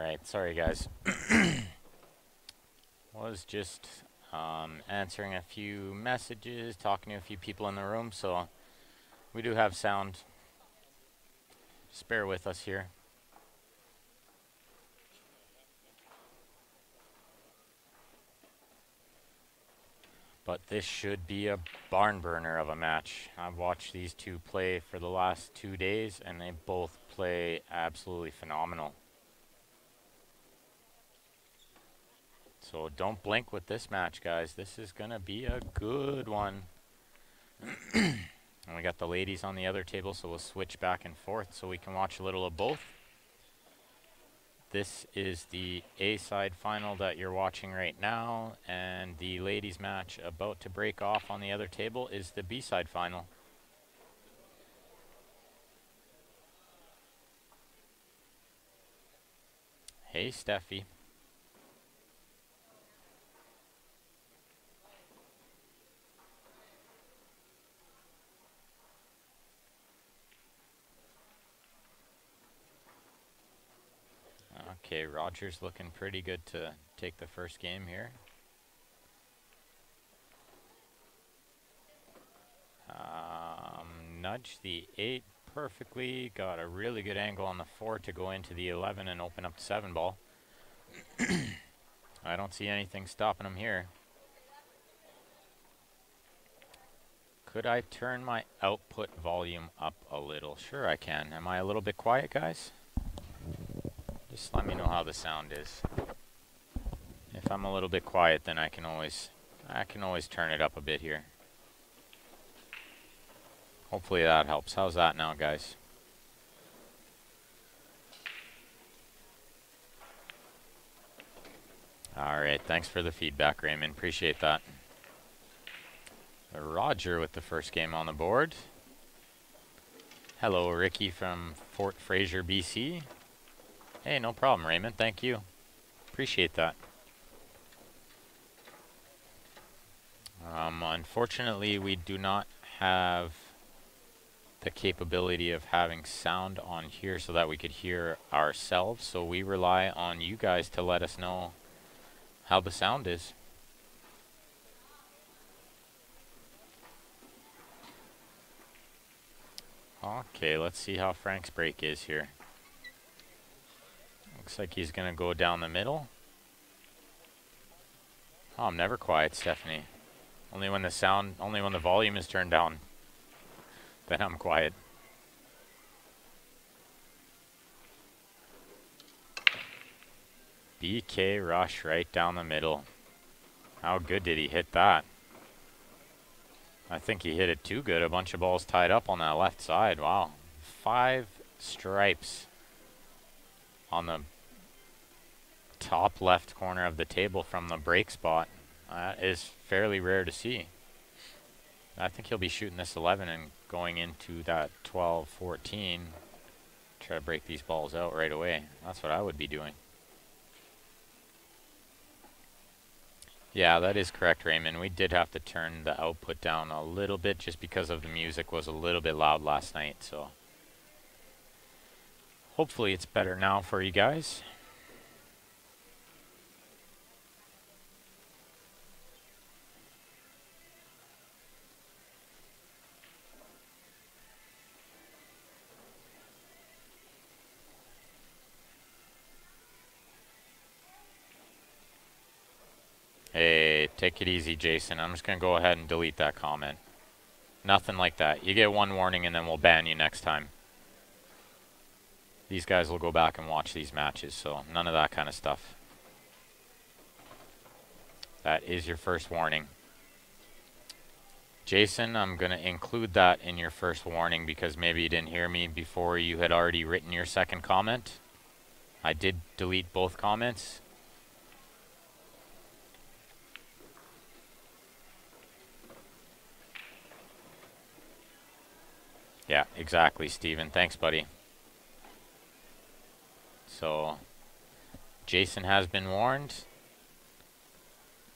Alright, sorry guys. Was just answering a few messages, talking to a few people in the room, so we do have sound. Just bear with us here. But this should be a barn burner of a match. I've watched these two play for the last 2 days, and they both play absolutely phenomenal. So don't blink with this match, guys. This is going to be a good one. And we got the ladies on the other table, so we'll switch back and forth so we can watch a little of both. This is the A-side final that you're watching right now, and the ladies match about to break off on the other table is the B-side final. Hey, Steffi. Okay, Roger's looking pretty good to take the first game here. Nudged the 8 perfectly. Got a really good angle on the 4 to go into the 11 and open up the 7 ball. I don't see anything stopping him here. Could I turn my output volume up a little? Sure I can. Am I a little bit quiet, guys? Just let me know how the sound is. If I'm a little bit quiet, then I can always turn it up a bit here. Hopefully that helps. How's that now, guys? Alright, thanks for the feedback, Raymond. Appreciate that. Roger with the first game on the board. Hello, Ricky from Fort Fraser, BC. Hey, no problem, Raymond. Thank you. Appreciate that. Unfortunately, we do not have the capability of having sound on here so that we could hear ourselves, so we rely on you guys to let us know how the sound is. Okay, let's see how Frank's break is here. Looks like he's gonna go down the middle. Oh, I'm never quiet, Stephanie. Only when the volume is turned down, then I'm quiet. BK rush right down the middle. How good did he hit that? I think he hit it too good. A bunch of balls tied up on that left side. Wow. 5 stripes on the top left corner of the table from the break spot. That is fairly rare to see. I think he'll be shooting this 11 and going into that 12, 14. Try to break these balls out right away. That's what I would be doing. Yeah, that is correct, Raymond. We did have to turn the output down a little bit just because of the music was a little bit loud last night. So hopefully it's better now for you guys. Hey, take it easy, Jason. I'm just going to go ahead and delete that comment. Nothing like that. You get one warning and then we'll ban you next time. These guys will go back and watch these matches, so none of that kind of stuff. That is your first warning. Jason, I'm going to include that in your first warning because maybe you didn't hear me before you had already written your second comment. I did delete both comments. Yeah, exactly, Steven. Thanks, buddy. So, Jason has been warned.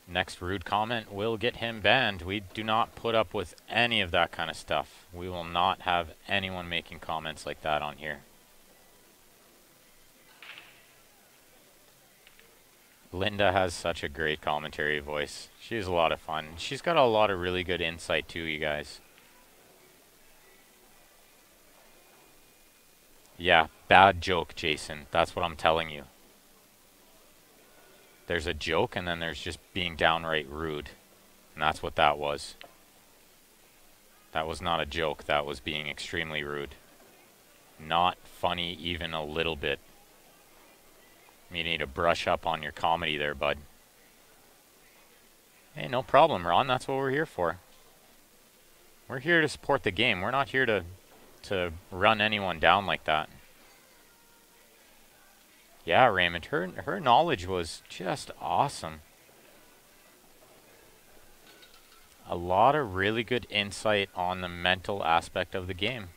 Next rude comment will get him banned. We do not put up with any of that kind of stuff. We will not have anyone making comments like that on here. Linda has such a great commentary voice. She's a lot of fun. She's got a lot of really good insight too, you guys. Yeah, bad joke, Jason. That's what I'm telling you. There's a joke and then there's just being downright rude. And that's what that was. That was not a joke. That was being extremely rude. Not funny even a little bit. You need to brush up on your comedy there, bud. Hey, no problem, Ron. That's what we're here for. We're here to support the game. We're not here to run anyone down like that. Yeah, Raymond, her knowledge was just awesome. A lot of really good insight on the mental aspect of the game.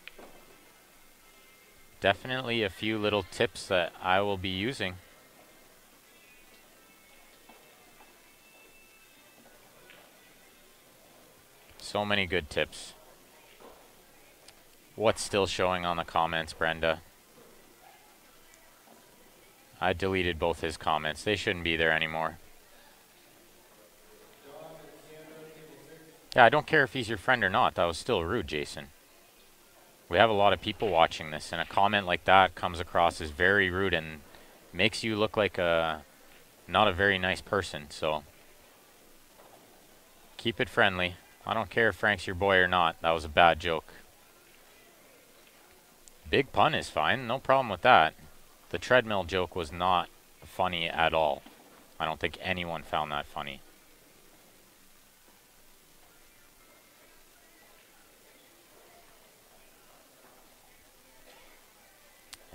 Definitely a few little tips that I will be using. So many good tips. What's still showing on the comments, Brenda? I deleted both his comments. They shouldn't be there anymore. Yeah, I don't care if he's your friend or not. That was still rude, Jason. We have a lot of people watching this, and a comment like that comes across as very rude and makes you look like not a very nice person. So keep it friendly. I don't care if Frank's your boy or not. That was a bad joke. Big pun is fine. No problem with that. The treadmill joke was not funny at all. I don't think anyone found that funny.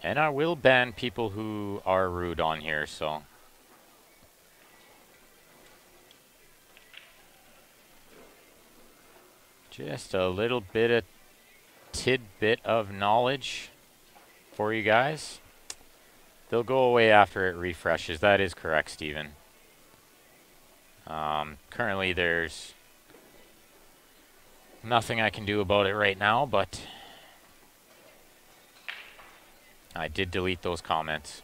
And I will ban people who are rude on here, so. Just a little bit of tidbit of knowledge for you guys. They'll go away after it refreshes. That is correct, Steven. Currently there's nothing I can do about it right now, but I did delete those comments.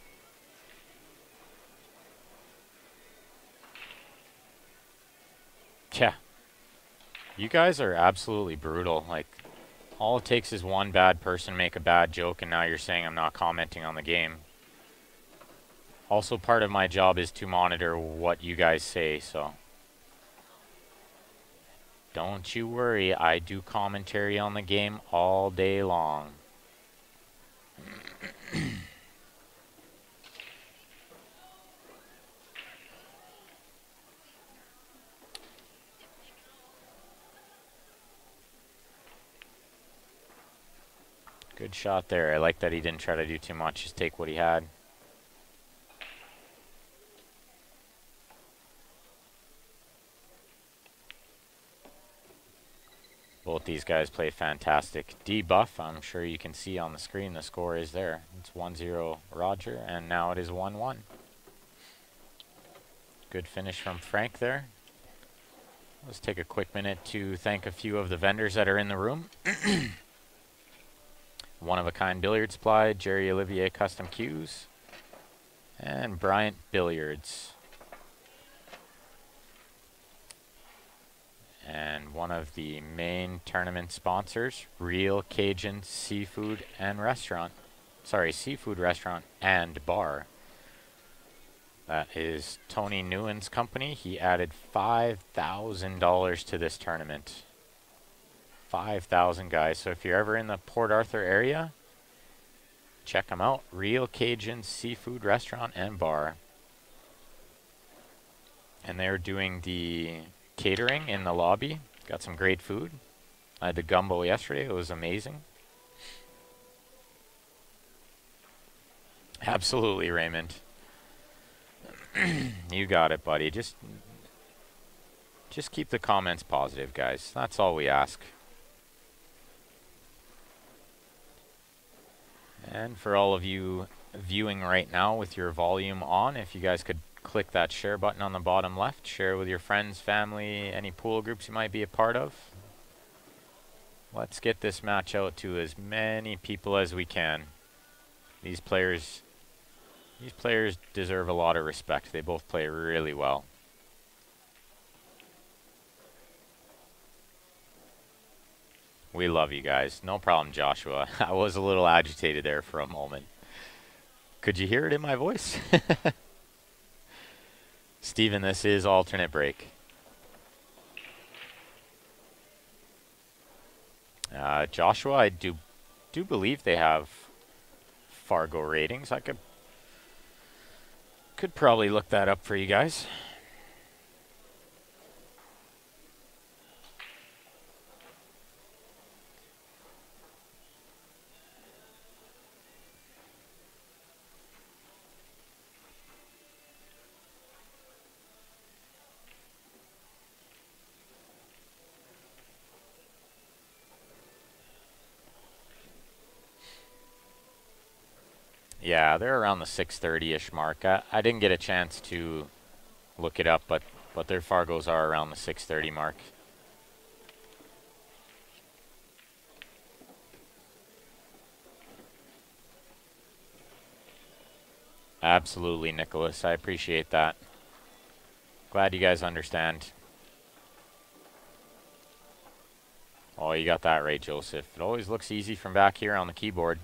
Yeah. You guys are absolutely brutal. Like, all it takes is one bad person make a bad joke, and now you're saying I'm not commenting on the game. Also, part of my job is to monitor what you guys say, so. Don't you worry, I do commentary on the game all day long. Good shot there. I like that he didn't try to do too much, just take what he had. Both these guys play fantastic. D-Buff, I'm sure you can see on the screen the score is there. It's 1-0 Roger, and now it is 1-1. Good finish from Frank there. Let's take a quick minute to thank a few of the vendors that are in the room. One of a Kind Billiard Supply, Jerry Olivier Custom Cues, and Bryant Billiards. And one of the main tournament sponsors, Real Cajun Seafood and Restaurant. Sorry, Seafood Restaurant and Bar. That is Tony Nguyen's company. He added $5,000 to this tournament. 5,000 guys. So if you're ever in the Port Arthur area, check them out. Real Cajun Seafood Restaurant and Bar. And they're doing the catering in the lobby. Got some great food. I had the gumbo yesterday. It was amazing. Absolutely, Raymond. You got it, buddy. Just keep the comments positive, guys. That's all we ask. And for all of you viewing right now with your volume on, if you guys could click that share button on the bottom left, share with your friends, family, any pool groups you might be a part of. Let's get this match out to as many people as we can. These players These players deserve a lot of respect. They both play really well. We love you guys. No problem, Joshua. I was a little agitated there for a moment. Could you hear it in my voice? Steven, this is alternate break. Joshua, I do believe they have Fargo ratings. I could probably look that up for you guys. Yeah, they're around the 630-ish mark. I didn't get a chance to look it up, but their Fargos are around the 630 mark. Absolutely, Nicholas. I appreciate that. Glad you guys understand. Oh, you got that right, Joseph. It always looks easy from back here on the keyboard.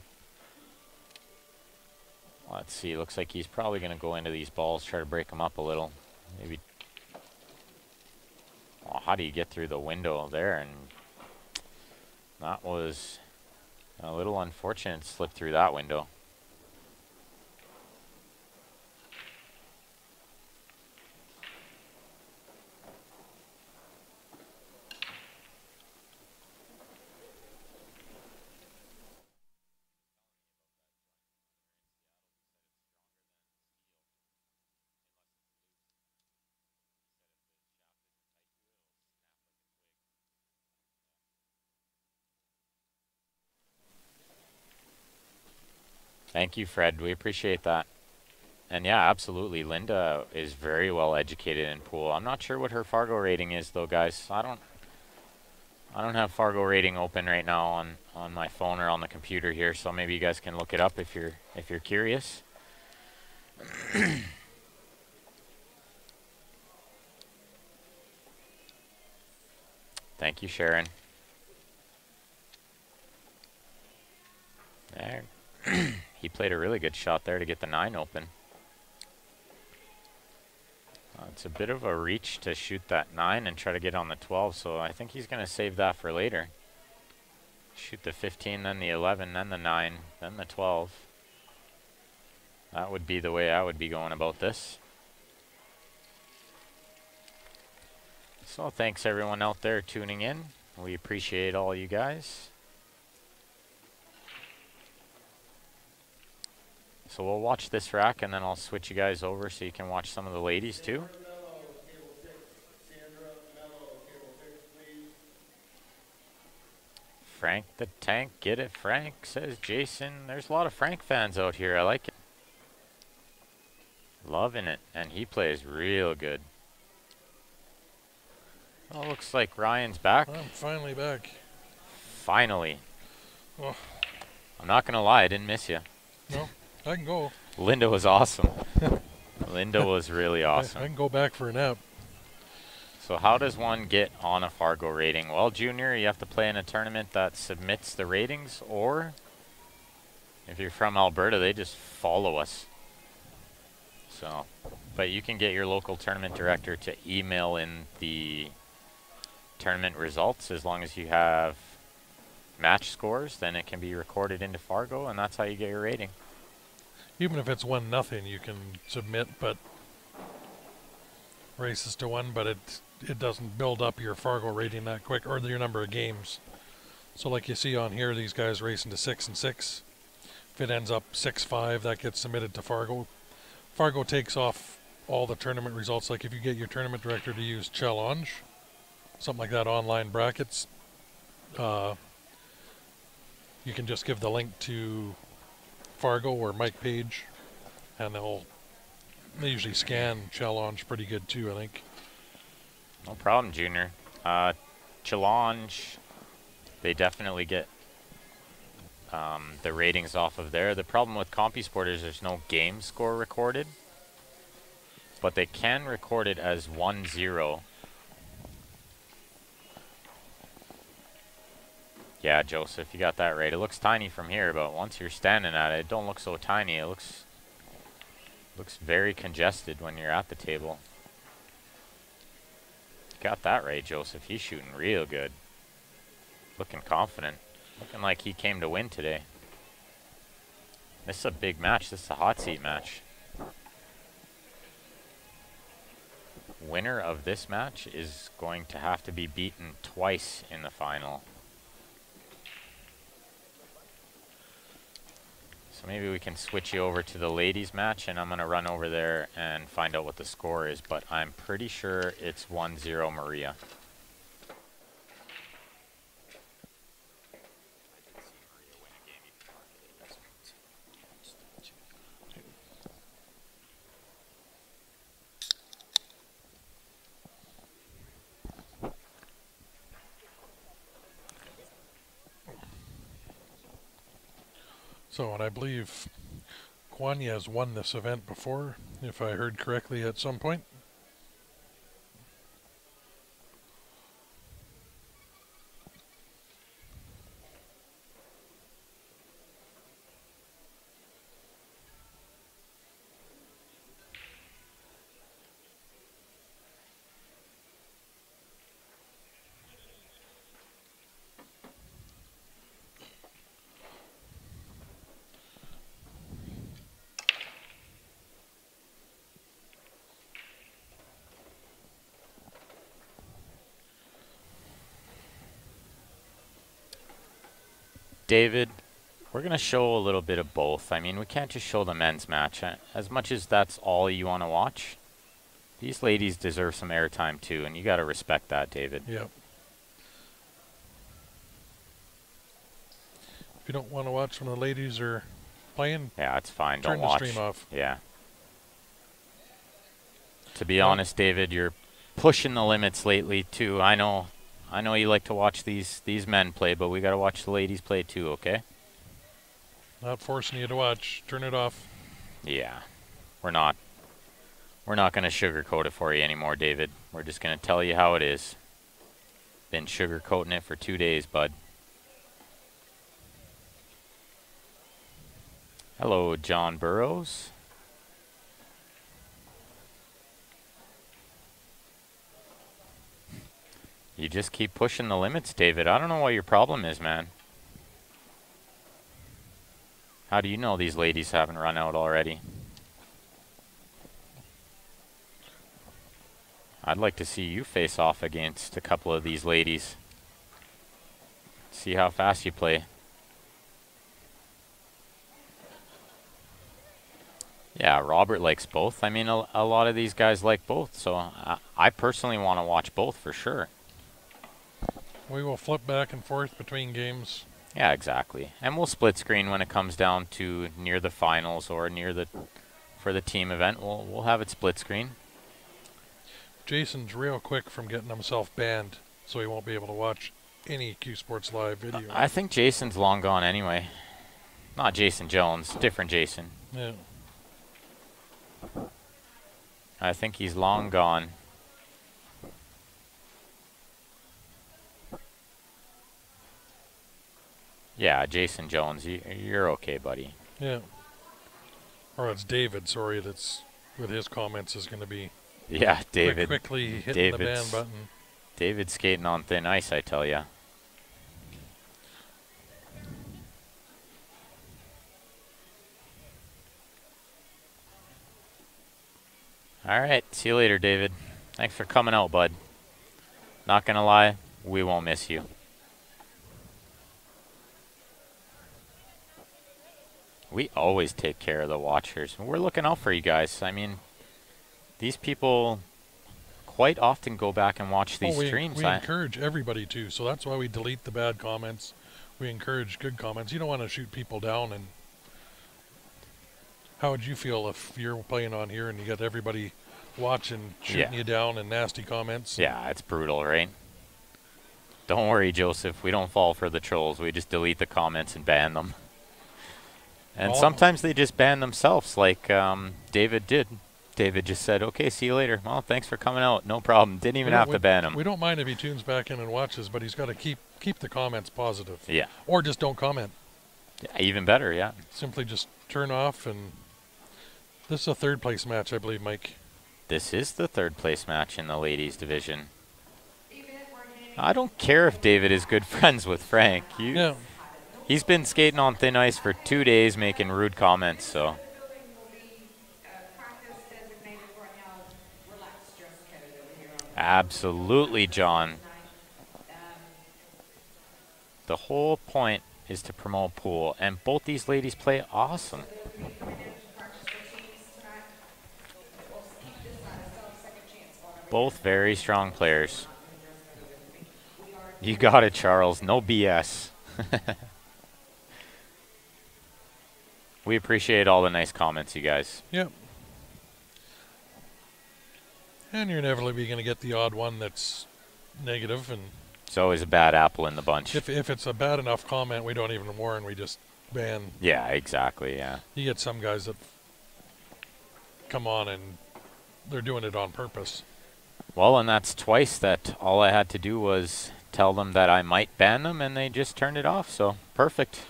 Let's see. Looks like he's probably going to go into these balls, try to break them up a little. Maybe. Oh, how do you get through the window there? And that was a little unfortunate. Slip through that window. Thank you, Fred. We appreciate that. And yeah, absolutely. Linda is very well educated in pool. I'm not sure what her Fargo rating is though, guys. I don't have Fargo rating open right now on my phone or on the computer here, so maybe you guys can look it up if you're curious. Thank you, Sharon. There. He played a really good shot there to get the 9 open. It's a bit of a reach to shoot that 9 and try to get on the 12, so I think he's going to save that for later. Shoot the 15, then the 11, then the 9, then the 12. That would be the way I would be going about this. So thanks everyone out there tuning in. We appreciate all you guys. So we'll watch this rack and then I'll switch you guys over so you can watch some of the ladies too. Frank the Tank, get it Frank, says Jason. There's a lot of Frank fans out here. I like it. Loving it. And he plays real good. Oh, looks like Ryan's back. I'm finally back. Finally. Oh. I'm not going to lie, I didn't miss you. No, I can go. Linda was awesome. Linda was really awesome. I can go back for a nap. So how does one get on a Fargo rating? Well, Junior, you have to play in a tournament that submits the ratings, or if you're from Alberta, they just follow us. So, but you can get your local tournament director to email in the tournament results as long as you have match scores, then it can be recorded into Fargo, and that's how you get your rating. Even if it's 1-0, you can submit, but races to 1, but it doesn't build up your Fargo rating that quick, or your number of games. So like you see on here, these guys racing to 6 and 6. If it ends up 6-5, that gets submitted to Fargo. Fargo takes off all the tournament results. Like if you get your tournament director to use Challenge, something like that, online brackets, you can just give the link to Fargo or Mike Page, and they usually scan Challenge pretty good too, I think. No problem, Junior. Challenge, they definitely get the ratings off of there. The problem with CompuSport is there's no game score recorded, but they can record it as 1-0. Yeah, Joseph, you got that right. It looks tiny from here, but once you're standing at it, it don't look so tiny. It looks very congested when you're at the table. Got that right, Joseph. He's shooting real good. Looking confident. Looking like he came to win today. This is a big match. This is a hot seat match. Winner of this match is going to have to be beaten twice in the final. So maybe we can switch you over to the ladies match, and I'm going to run over there and find out what the score is, but I'm pretty sure it's 1-0 Maria. So, and I believe Kwanya has won this event before, if I heard correctly at some point. David, we're going to show a little bit of both. I mean, we can't just show the men's match. As much as that's all you want to watch, these ladies deserve some airtime too, and you got to respect that, David. Yep. If you don't want to watch when the ladies are playing, yeah, it's fine. Turn Don't watch. the stream off. Yeah. To be honest, David, you're pushing the limits lately too. I know you like to watch these men play, but we got to watch the ladies play too, okay? Not forcing you to watch. Turn it off. Yeah. We're not going to sugarcoat it for you anymore, David. We're just going to tell you how it is. Been sugarcoating it for 2 days, bud. Hello, John Burrows. You just keep pushing the limits, David. I don't know what your problem is, man. How do you know these ladies haven't run out already? I'd like to see you face off against a couple of these ladies. See how fast you play. Yeah, Robert likes both. I mean, a lot of these guys like both, so I personally want to watch both for sure. We will flip back and forth between games. Yeah, exactly. And we'll split screen when it comes down to near the finals or near the for the team event. We'll have it split screen. Jason's real quick from getting himself banned, so he won't be able to watch any Q Sports Live video. I think Jason's long gone anyway. Not Jason Jones, different Jason. Yeah. I think he's long gone. Yeah, Jason Jones, you're okay, buddy. Yeah. Or it's David, sorry, that's with his comments is going to be yeah, David. Quickly hitting the ban button. David's skating on thin ice, I tell ya. All right, see you later, David. Thanks for coming out, bud. Not gonna lie, we won't miss you. We always take care of the watchers. We're looking out for you guys. I mean, these people quite often go back and watch these streams. We encourage everybody to, so that's why we delete the bad comments. We encourage good comments. You don't want to shoot people down. And how would you feel if you're playing on here and you got everybody watching, shooting you down and nasty comments? Yeah, it's brutal, right? Don't worry, Joseph. We don't fall for the trolls. We just delete the comments and ban them. And sometimes they just ban themselves, like David did. David just said, okay, see you later. Well, thanks for coming out. No problem. Didn't even have to ban him. We don't mind if he tunes back in and watches, but he's got to keep the comments positive. Yeah. Or just don't comment. Yeah, even better, yeah. Simply just turn off. And this is a third place match, I believe, Mike. This is the third place match in the ladies division. I don't care if David is good friends with Frank. Yeah. He's been skating on thin ice for 2 days making rude comments, so. Absolutely, John. The whole point is to promote pool, and both these ladies play awesome. Both very strong players. You got it, Charles. No BS. We appreciate all the nice comments, you guys. Yep. And you're inevitably going to get the odd one that's negative, and it's always a bad apple in the bunch. If it's a bad enough comment, we don't even warn. We just ban. Yeah, exactly. Yeah. You get some guys that come on and they're doing it on purpose. Well, and that's twice that all I had to do was tell them that I might ban them, and they just turned it off. So perfect.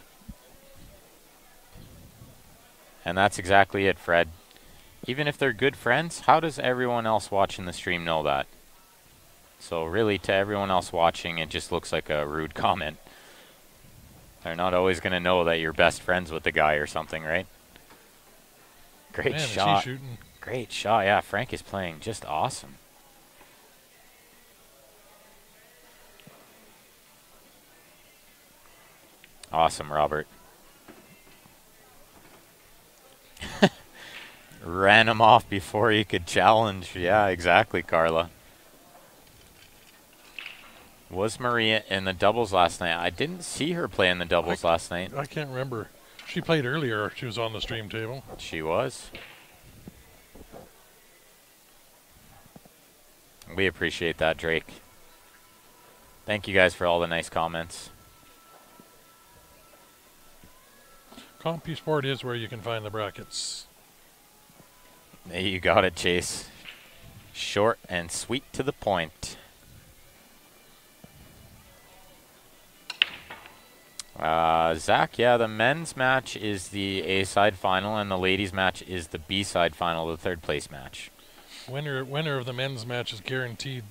And that's exactly it, Fred. Even if they're good friends, how does everyone else watching the stream know that? So really, to everyone else watching, it just looks like a rude comment. They're not always going to know that you're best friends with the guy or something, right? Great shot. Is he shooting? Great shot. Yeah, Frank is playing just awesome. Awesome, Robert. Ran him off before he could challenge. Yeah, exactly, Carla. Was Maria in the doubles last night? I didn't see her play in the doubles last night. I can't remember. She played earlier. She was on the stream table. She was. We appreciate that, Drake. Thank you guys for all the nice comments. CompuSport is where you can find the brackets. You got it, Chase. Short and sweet to the point. Zach, yeah, the men's match is the A-side final, and the ladies' match is the B-side final, the third place match. Winner of the men's match is guaranteed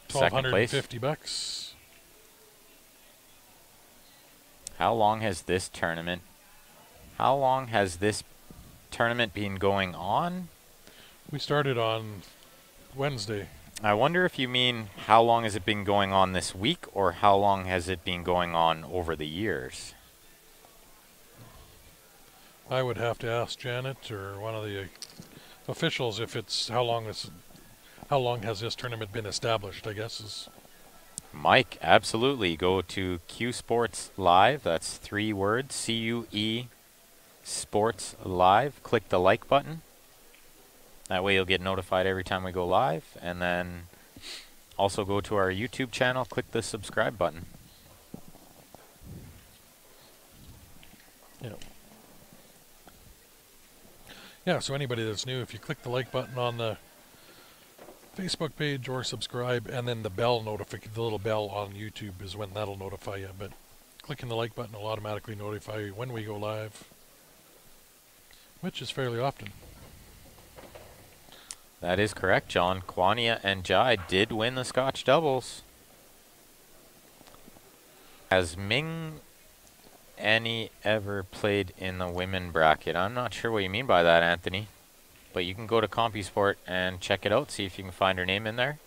$1,250. How long has this tournament been going on? We started on Wednesday. I wonder if you mean how long has it been going on this week, or how long has it been going on over the years? I would have to ask Janet or one of the officials if it's how long has this tournament been established, I guess is. Mike, absolutely. Go to Q Sports Live. That's 3 words. CUE Sports Live. Click the like button. That way you'll get notified every time we go live. And then also go to our YouTube channel. Click the subscribe button. Yeah. Yeah, so anybody that's new, if you click the like button on the Facebook page or subscribe, and then the little bell on YouTube is when that'll notify you. But clicking the like button will automatically notify you when we go live, which is fairly often. That is correct, John. Kwania and Jai did win the Scotch doubles. Has Ming Annie ever played in the women bracket? I'm not sure what you mean by that, Anthony. But you can go to CompuSport and check it out, see if you can find her name in there.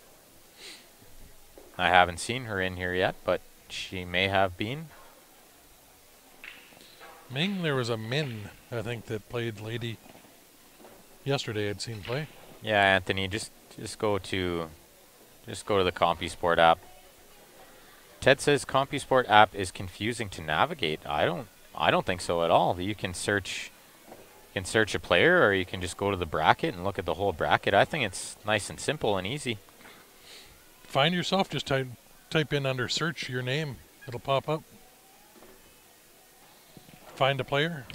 I haven't seen her in here yet, but she may have been. Ming, there was a Min, I think, that played lady yesterday. I'd seen play. Yeah, Anthony, just go to the CompuSport app. Ted says CompuSport app is confusing to navigate. I don't think so at all. You can search a player, or you can just go to the bracket and look at the whole bracket. I think it's nice and simple and easy. Find yourself, just type in under search your name. It'll pop up. find a player?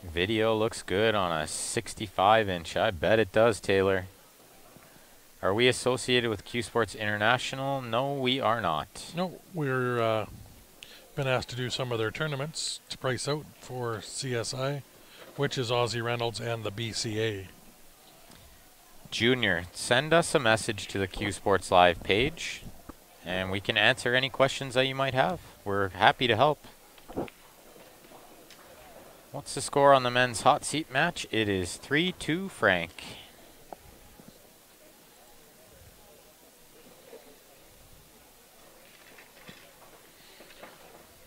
Video looks good on a 65-inch. I bet it does, Taylor. Are we associated with Q Sports International? No, we are not. No, we're been asked to do some of their tournaments to price out for CSI, which is Aussie Reynolds and the BCA. Junior, send us a message to the Q Sports Live page, and we can answer any questions that you might have. We're happy to help. What's the score on the men's hot seat match? It is 3-2 Frank.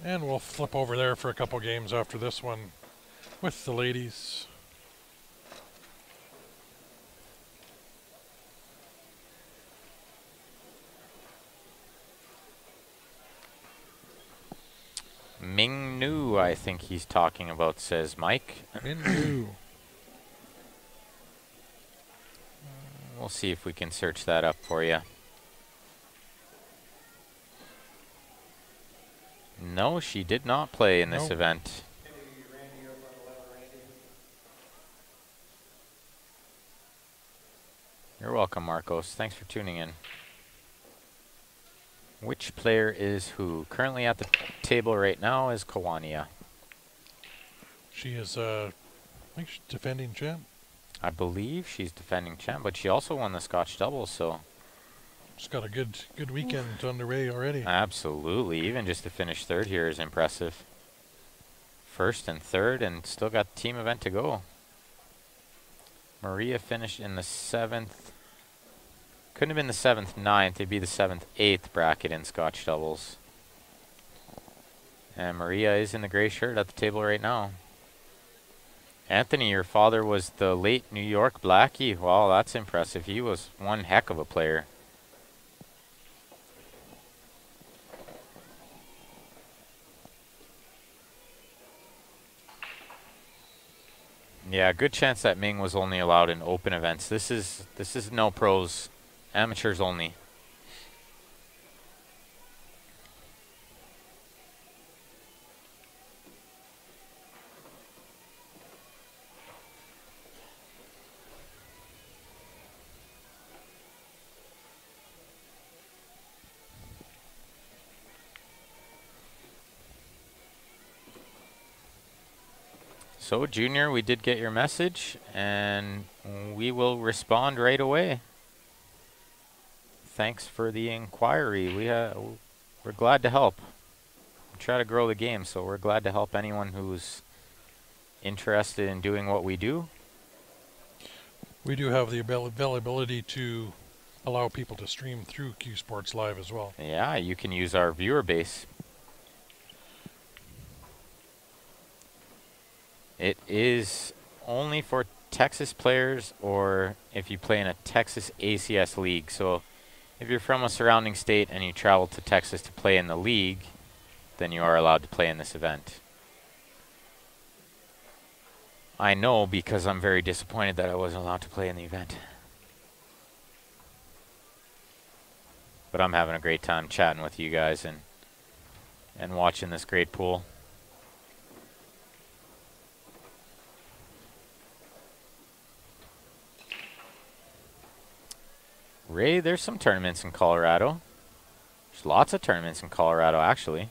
And we'll flip over there for a couple games after this one with the ladies. Ming Nu, I think he's talking about, says Mike. Ming Nu. We'll see if we can search that up for you. No, she did not play in this event. You're welcome, Marcos. Thanks for tuning in. Which player is who? Currently at the table right now is Kawania. She is, I think she's defending champ. I believe she's defending champ, but she also won the Scotch doubles, so. She's got a good weekend underway already. Absolutely. Even just to finish third here is impressive. First and third, and still got the team event to go. Maria finished in the 7th. Couldn't have been the 7th, 9th. It'd be the 7th, 8th bracket in Scotch doubles. And Maria is in the gray shirt at the table right now. Anthony, your father was the late New York Blackie. Wow, that's impressive. He was one heck of a player. Yeah, good chance that Ming was only allowed in open events. This is no pros, amateurs only. So, Junior, we did get your message, and we will respond right away. Thanks for the inquiry. We're glad to help. We try to grow the game, so we're glad to help anyone who's interested in doing what we do. We do have the availability to allow people to stream through Q Sports Live as well. Yeah, you can use our viewer base. It is only for Texas players or if you play in a Texas ACS league. So if you're from a surrounding state and you travel to Texas to play in the league, then you are allowed to play in this event. I know because I'm very disappointed that I wasn't allowed to play in the event. But I'm having a great time chatting with you guys and watching this great pool. Ray, there's some tournaments in Colorado. There's lots of tournaments in Colorado, actually.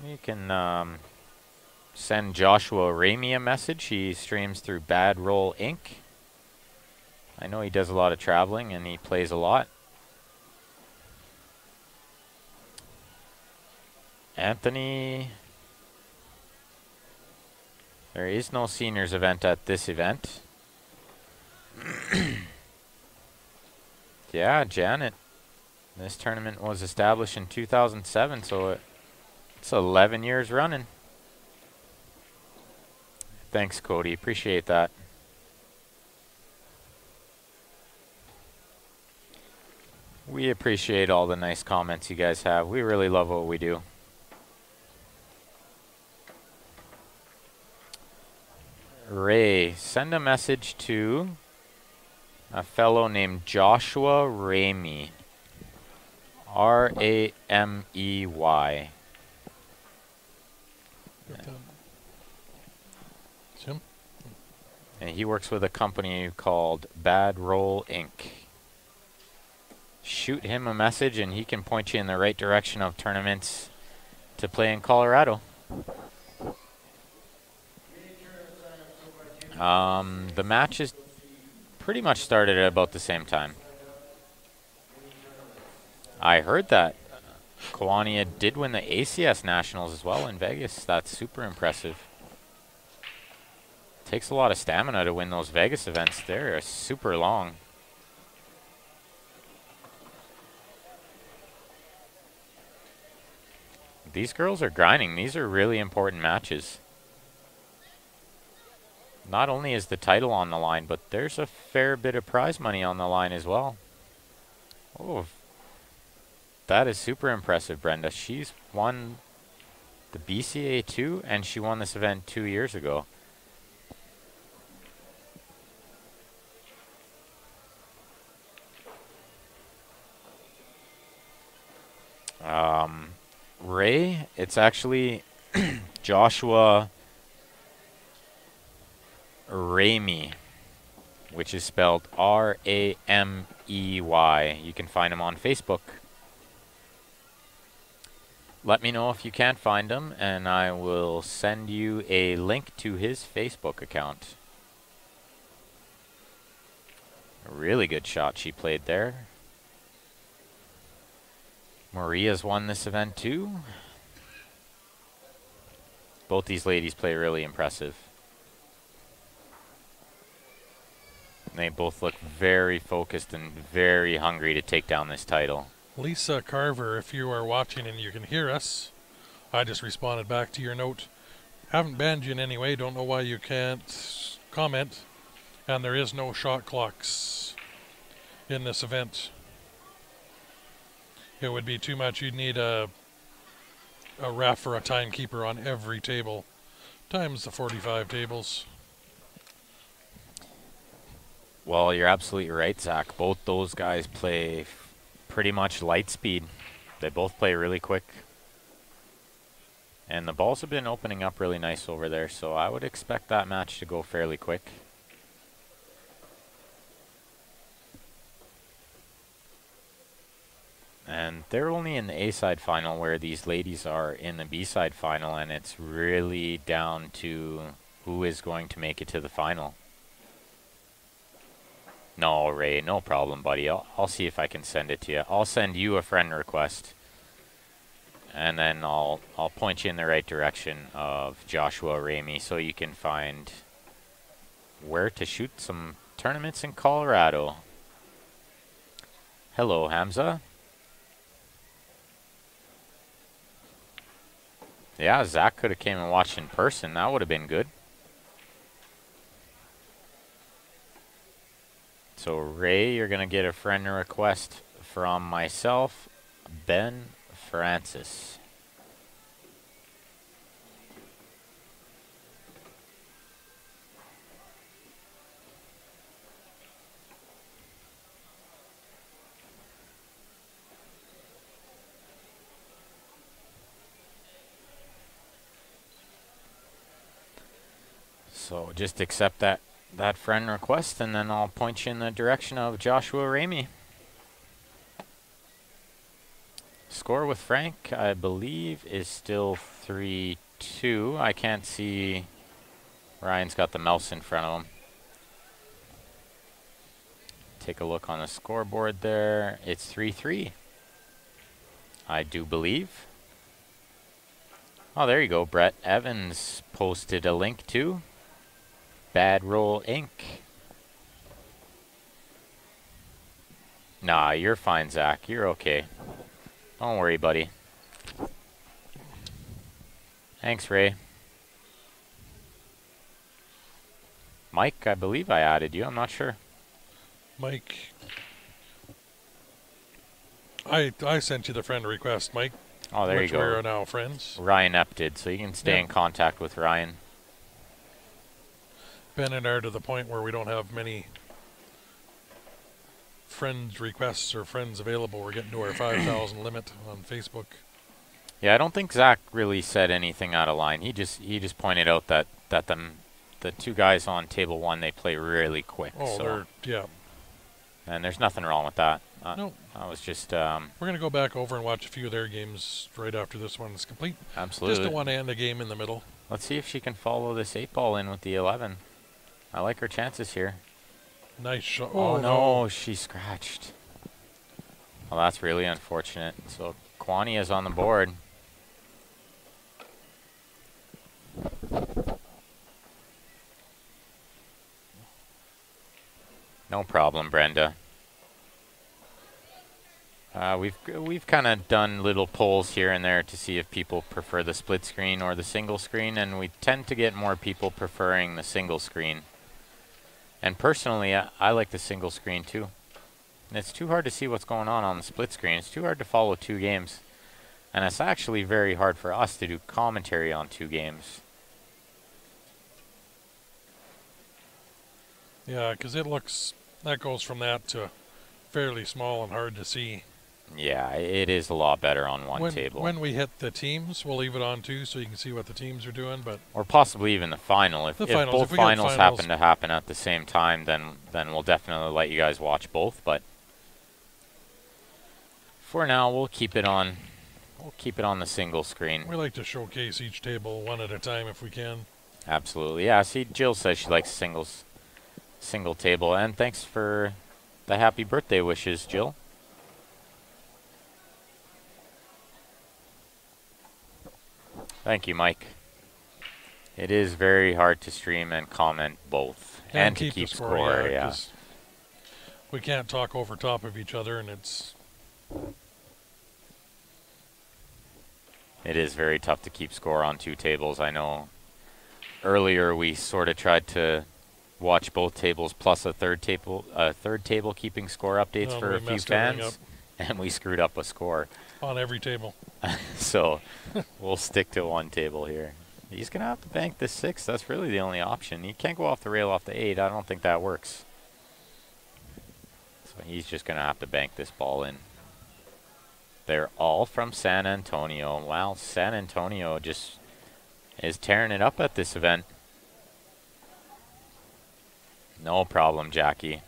You can send Joshua Ramey a message. He streams through Bad Roll Inc. I know he does a lot of traveling and he plays a lot. Anthony, there is no seniors event at this event. Yeah, Janet. This tournament was established in 2007, so it's 11 years running. Thanks, Cody. Appreciate that. We appreciate all the nice comments you guys have. We really love what we do. Ray, send a message to a fellow named Joshua Ramey. R-A-M-E-Y. Him? And he works with a company called Bad Roll Inc. Shoot him a message and he can point you in the right direction of tournaments to play in Colorado. The matches pretty much started at about the same time. I heard that Kiwania did win the ACS Nationals as well in Vegas. That's super impressive. Takes a lot of stamina to win those Vegas events. They're super long. These girls are grinding. These are really important matches. Not only is the title on the line, but there's a fair bit of prize money on the line as well. Oh, that is super impressive, Brenda. She's won the BCA 2, and she won this event 2 years ago. Ray, it's actually Joshua Ramey, which is spelled R-A-M-E-Y. You can find him on Facebook. Let me know if you can't find him, and I will send you a link to his Facebook account. A really good shot she played there. Maria's won this event too. Both these ladies play really impressive. They both look very focused and very hungry to take down this title. Lisa Carver, if you are watching and you can hear us, I just responded back to your note. Haven't banned you in any way, don't know why you can't comment. And there is no shot clocks in this event. It would be too much. You'd need a ref or a timekeeper on every table, times the 45 tables. Well, you're absolutely right, Zach. Both those guys play pretty much light speed. They both play really quick. And the balls have been opening up really nice over there, so I would expect that match to go fairly quick. And they're only in the A-side final, where these ladies are in the B-side final, and it's really down to who is going to make it to the final. No, Ray, no problem, buddy. I'll see if I can send it to you. I'll send you a friend request, and then I'll point you in the right direction of Joshua Ramey so you can find where to shoot some tournaments in Colorado. Hello, Hamza. Yeah, Zach could have came and watched in person. That would have been good. So, Ray, you're going to get a friend request from myself, Ben Francis. So just accept that friend request, and then I'll point you in the direction of Joshua Ramey. Score with Frank, I believe, is still 3-2. I can't see. Ryan's got the mouse in front of him. Take a look on the scoreboard there. It's 3-3. I do believe. Oh, there you go. Brett Evans posted a link to Bad Roll Inc. Nah, you're fine, Zach. You're okay. Don't worry, buddy. Thanks, Ray. Mike, I believe I added you. I'm not sure. Mike, I sent you the friend request, Mike. Oh, there you go. We are now friends. Ryan Epp did, so you can stay in contact with Ryan. Ben and I are to the point where we don't have many friend requests or friends available. We're getting to our 5,000 limit on Facebook. Yeah, I don't think Zach really said anything out of line. He just pointed out that the the two guys on table 1, they play really quick. Oh, so. yeah. And there's nothing wrong with that. No. I was just... We're going to go back over and watch a few of their games right after this one is complete. Absolutely. Just the one and the game in the middle. Let's see if she can follow this 8-ball in with the 11. I like her chances here. Nice shot. Oh, no, she scratched. Well, that's really unfortunate. So Kwani is on the board. No problem, Brenda. We've kind of done little polls here and there to see if people prefer the split screen or the single screen, and we tend to get more people preferring the single screen. And personally, I like the single screen too. And it's too hard to see what's going on the split screen. It's too hard to follow 2 games. And it's actually very hard for us to do commentary on 2 games. Yeah, because it looks, that goes from that to fairly small and hard to see. Yeah, it is a lot better on one table. When we hit the teams, we'll leave it on too, so you can see what the teams are doing. But or possibly even the final. If both finals happen to happen at the same time, then we'll definitely let you guys watch both. But for now, we'll keep it on. We'll keep it on the single screen. We like to showcase each table one at a time if we can. Absolutely, yeah. See, Jill says she likes single table, and thanks for the happy birthday wishes, Jill. Thank you, Mike. It is very hard to stream and comment both, and to keep score. Yeah. We can't talk over top of each other, and it is very tough to keep score on 2 tables. I know earlier we sort of tried to watch both tables plus a third table keeping score updates for a few fans, and we screwed up a score on every table. So we'll stick to 1 table here. He's gonna have to bank the 6. That's really the only option. He can't go off the rail off the 8. I don't think that works. So he's just gonna have to bank this ball in. They're all from San Antonio. Wow, San Antonio just is tearing it up at this event. No problem, Jackie.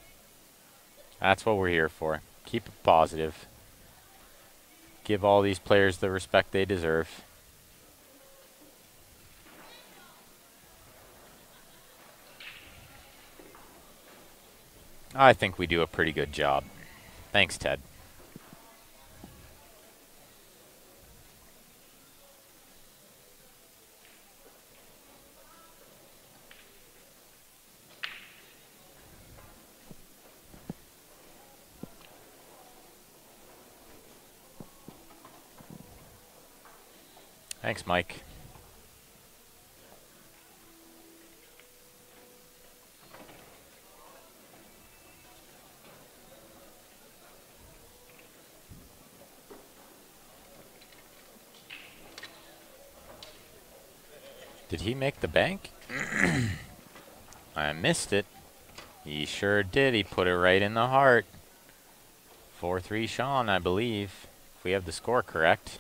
That's what we're here for. Keep it positive. Give all these players the respect they deserve. I think we do a pretty good job. Thanks, Ted. Thanks, Mike. Did he make the bank? I missed it. He sure did. He put it right in the heart. 4-3 Sean, I believe, if we have the score correct.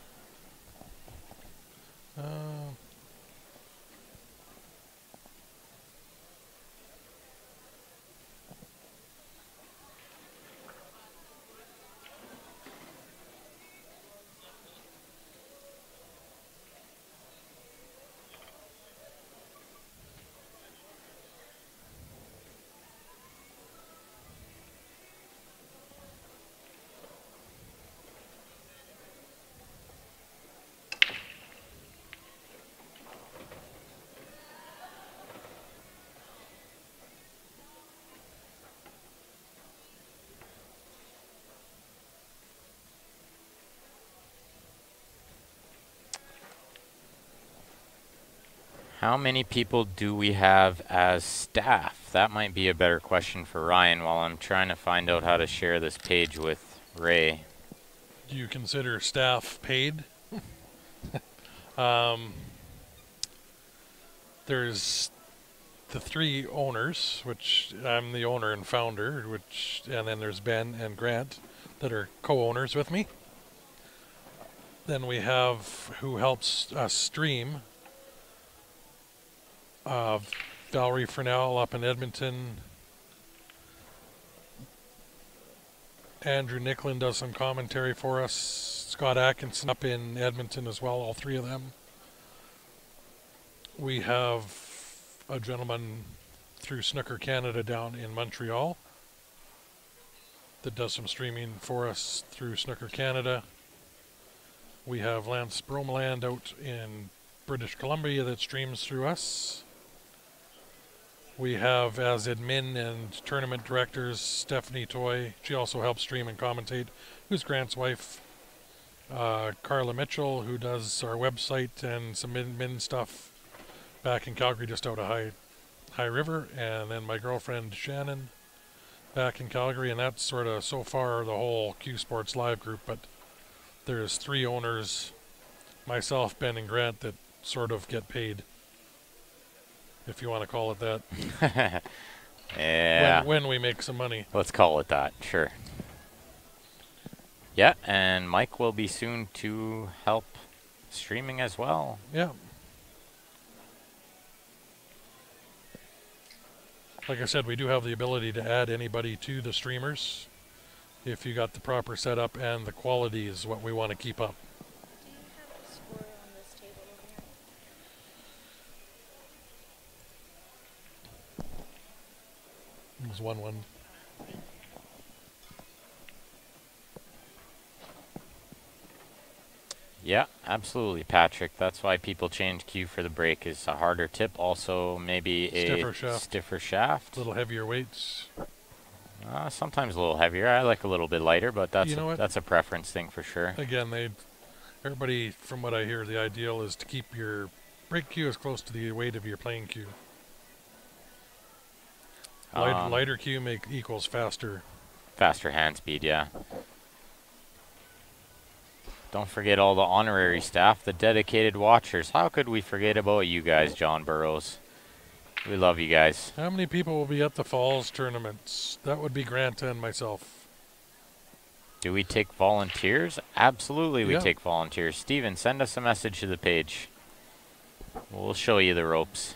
How many people do we have as staff? That might be a better question for Ryan while I'm trying to find out how to share this page with Ray. Do you consider staff paid? There's the 3 owners, which I'm the owner and founder, and then there's Ben and Grant that are co-owners with me. Then we have who helps us stream. Valerie Fernell up in Edmonton. Andrew Nicklin does some commentary for us. Scott Atkinson up in Edmonton as well, all three of them. We have a gentleman through Snooker Canada down in Montreal that does some streaming for us through Snooker Canada. We have Lance Bromeland out in British Columbia that streams through us. We have as admin and tournament directors Stephanie Toy. She also helps stream and commentate, who's Grant's wife. Carla Mitchell, who does our website and some admin stuff back in Calgary, just out of High River. And then my girlfriend Shannon back in Calgary. And that's sort of so far the whole Q Sports Live group. But there's 3 owners, myself, Ben, and Grant, that sort of get paid, if you want to call it that. Yeah. When we make some money. Let's call it that, sure. Yeah, and Mike will be soon to help streaming as well. Yeah. Like I said, we do have the ability to add anybody to the streamers if you got the proper setup, and the quality is what we want to keep up. Do you have the score on this table over here? It was 1-1. Yeah, absolutely, Patrick. That's why people change cue for the break, is a harder tip. Also, maybe a stiffer shaft. A little heavier weights. Sometimes a little heavier. I like a little bit lighter, but that's, You know what? that's a preference thing for sure. Again, everybody, from what I hear, the ideal is to keep your break cue as close to the weight of your playing cue. Lighter cue equals faster. Faster hand speed, yeah. Don't forget all the honorary staff, the dedicated watchers. How could we forget about you guys, John Burrows? We love you guys. How many people will be at the Falls tournaments? That would be Grant and myself. Do we take volunteers? Absolutely, we Yeah. take volunteers. Steven, send us a message to the page. We'll show you the ropes.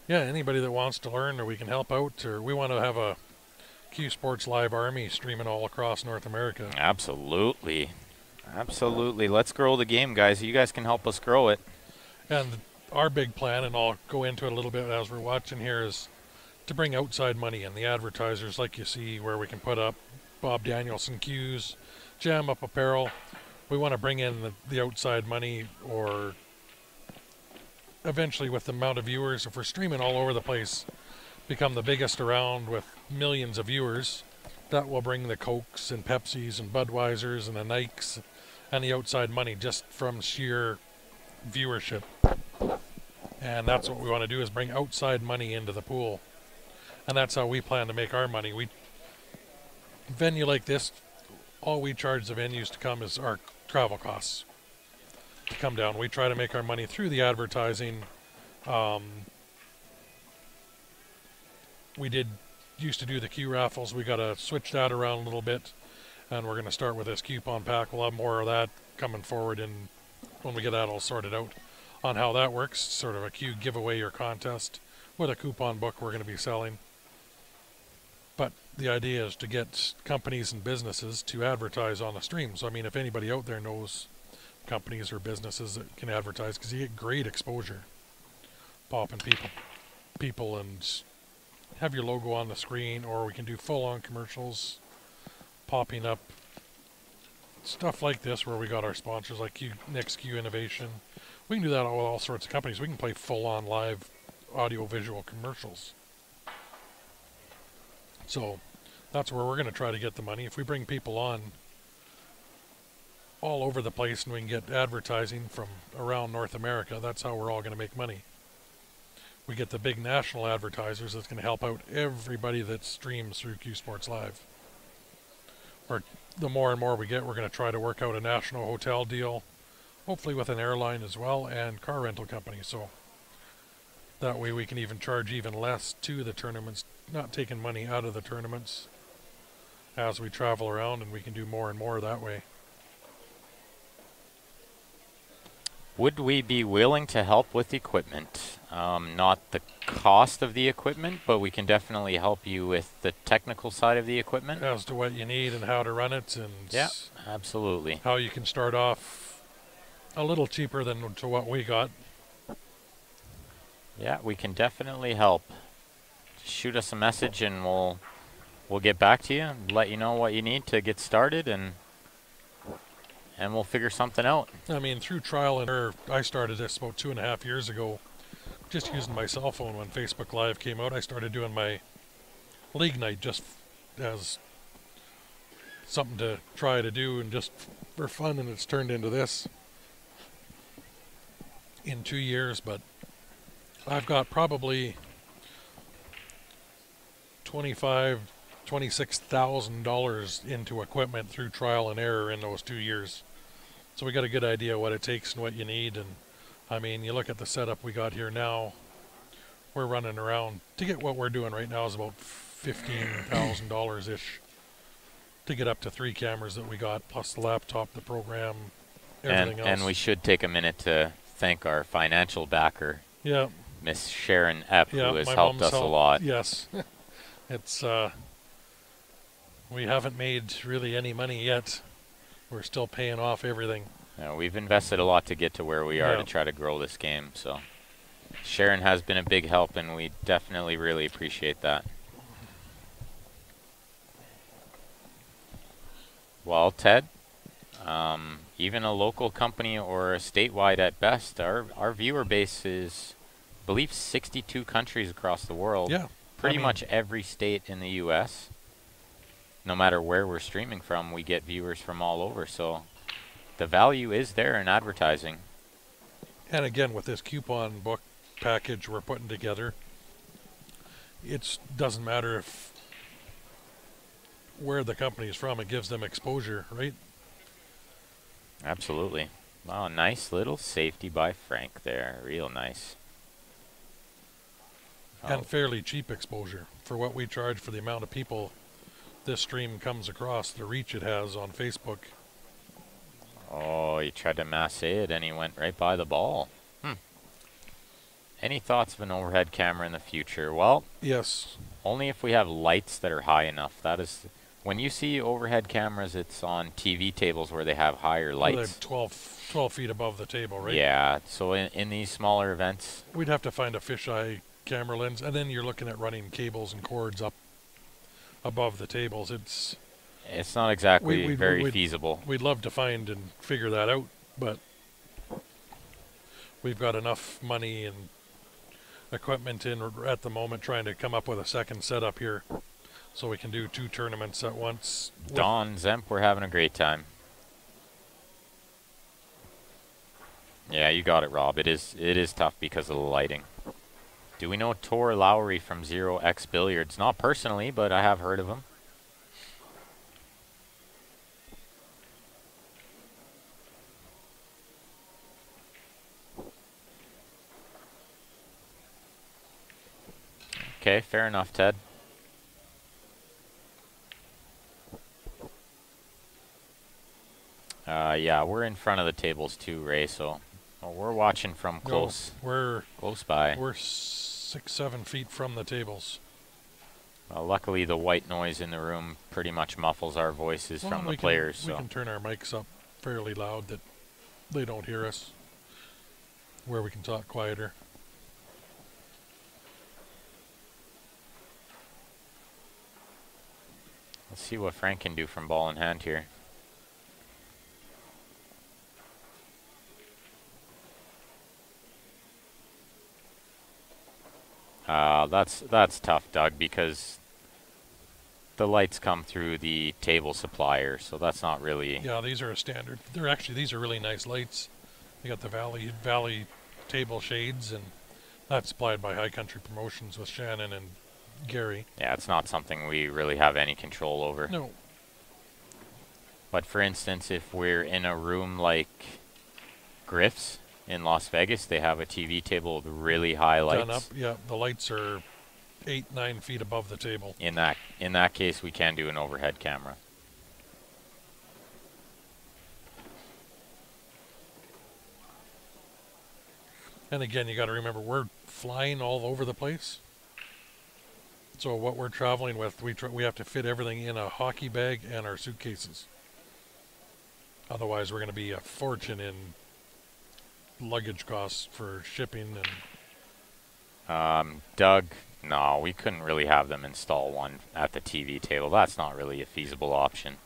Yeah, anybody that wants to learn, or we can help out, or we want to have a Q Sports Live Army streaming all across North America. Absolutely. Absolutely. Let's grow the game, guys. You guys can help us grow it. And our big plan, and I'll go into it a little bit as we're watching here, is to bring outside money in. The advertisers, like you see, where we can put up Bob Danielson cues, Jam Up Apparel. We want to bring in the outside money, or eventually, with the amount of viewers, if we're streaming all over the place, become the biggest around with millions of viewers. That will bring the Cokes and Pepsis and Budweisers and the Nikes and the outside money just from sheer viewership. And that's what we want to do, is bring outside money into the pool. And that's how we plan to make our money. Venue like this, all we charge the venues to come is our travel costs to come down. We try to make our money through the advertising. We used to do the Q raffles. We got to switch that around a little bit, and we're going to start with this coupon pack. We'll have more of that coming forward, and when we get that all sorted out on how that works, sort of a Q giveaway or contest with a coupon book we're going to be selling. But the idea is to get companies and businesses to advertise on the stream. So I mean, if anybody out there knows companies or businesses that can advertise, because you get great exposure, popping people and have your logo on the screen, or we can do full-on commercials popping up, stuff like this, where we got our sponsors like Next Q Innovation. We can do that with all sorts of companies. We can play full-on live audio-visual commercials. So that's where we're going to try to get the money. If we bring people on all over the place and we can get advertising from around North America, that's how we're all going to make money. We get the big national advertisers that's going to help out everybody that streams through Q Sports Live. Or the more and more we get, we're going to try to work out a national hotel deal, hopefully with an airline as well, and car rental company. So that way we can even charge even less to the tournaments, not taking money out of the tournaments as we travel around, and we can do more and more that way. Would we be willing to help with equipment? Not the cost of the equipment, but we can definitely help you with the technical side of the equipment. As to what you need and how to run it, and Yeah, absolutely. how you can start off a little cheaper than to what we got. Yeah, we can definitely help. Shoot us a message and we'll get back to you and let you know what you need to get started, and we'll figure something out. I mean, through trial and error, I started this about 2.5 years ago, just using my cell phone when Facebook Live came out. I started doing my league night just as something to try to do and just for fun, and it's turned into this in 2 years. But I've got probably $26,000 into equipment through trial and error in those 2 years. So we got a good idea what it takes and what you need. And I mean, you look at the setup we got here now, we're running around to get what we're doing right now is about $15,000 ish to get up to 3 cameras that we got, plus the laptop, the program, everything else. And we should take a minute to thank our financial backer, yeah, Miss Sharon Epp, who has my helped mom's us a lot. Yes. It's we haven't made really any money yet. We're still paying off everything. Yeah, we've invested a lot to get to where we are to try to grow this game. So Sharon has been a big help, and we definitely really appreciate that. Well, Ted, even a local company or a statewide at best, our viewer base is, I believe, 62 countries across the world. Yeah. Pretty much every state in the U.S. No matter where we're streaming from, we get viewers from all over. So the value is there in advertising. And again, with this coupon book package we're putting together, it doesn't matter if where the company is from, it gives them exposure, right? Absolutely. Wow, nice little safety by Frank there. Real nice. And fairly cheap exposure for what we charge for the amount of people this stream comes across, the reach it has on Facebook. Oh, he tried to masse it and he went right by the ball. Any thoughts of an overhead camera in the future? Well, yes. Only if we have lights that are high enough. That is, when you see overhead cameras, it's on TV tables where they have higher lights. 12 feet above the table, right? Yeah, so in these smaller events, we'd have to find a fisheye camera lens, and then you're looking at running cables and cords up above the tables. It's not exactly very feasible. We'd love to find and figure that out, but we've got enough money and equipment in at the moment trying to come up with a second setup here so we can do 2 tournaments at once. Don Zemp, we're having a great time. Yeah, you got it, Rob. It is tough because of the lighting. Do we know Tor Lowry from 0x Billiards? Not personally, but I have heard of him. Okay, fair enough, Ted. Yeah, we're in front of the tables too, Ray, so we're watching from close. No, we're close by. We're 6-7 feet from the tables. Well, luckily the white noise in the room pretty much muffles our voices from the players. We can turn our mics up fairly loud that they don't hear us, where we can talk quieter. Let's see what Frank can do from ball in hand here. That's tough, Doug, because the lights come through the table supplier, so that's not really... Yeah, these are a standard. These are really nice lights. They got the Valley table shades, and that's supplied by High Country Promotions with Shannon and Gary. Yeah, it's not something we really have any control over. No. But for instance, if we're in a room like Griff's in Las Vegas, they have a TV table with really high lights. Done up, yeah, the lights are 8-9 feet above the table. In that case, we can do an overhead camera. And again, you got to remember, we're flying all over the place. So what we're traveling with, we have to fit everything in a hockey bag and our suitcases. Otherwise, we're going to be a fortune in luggage costs for shipping. And Doug, no, we couldn't really have them install one at the TV table. That's not really a feasible option.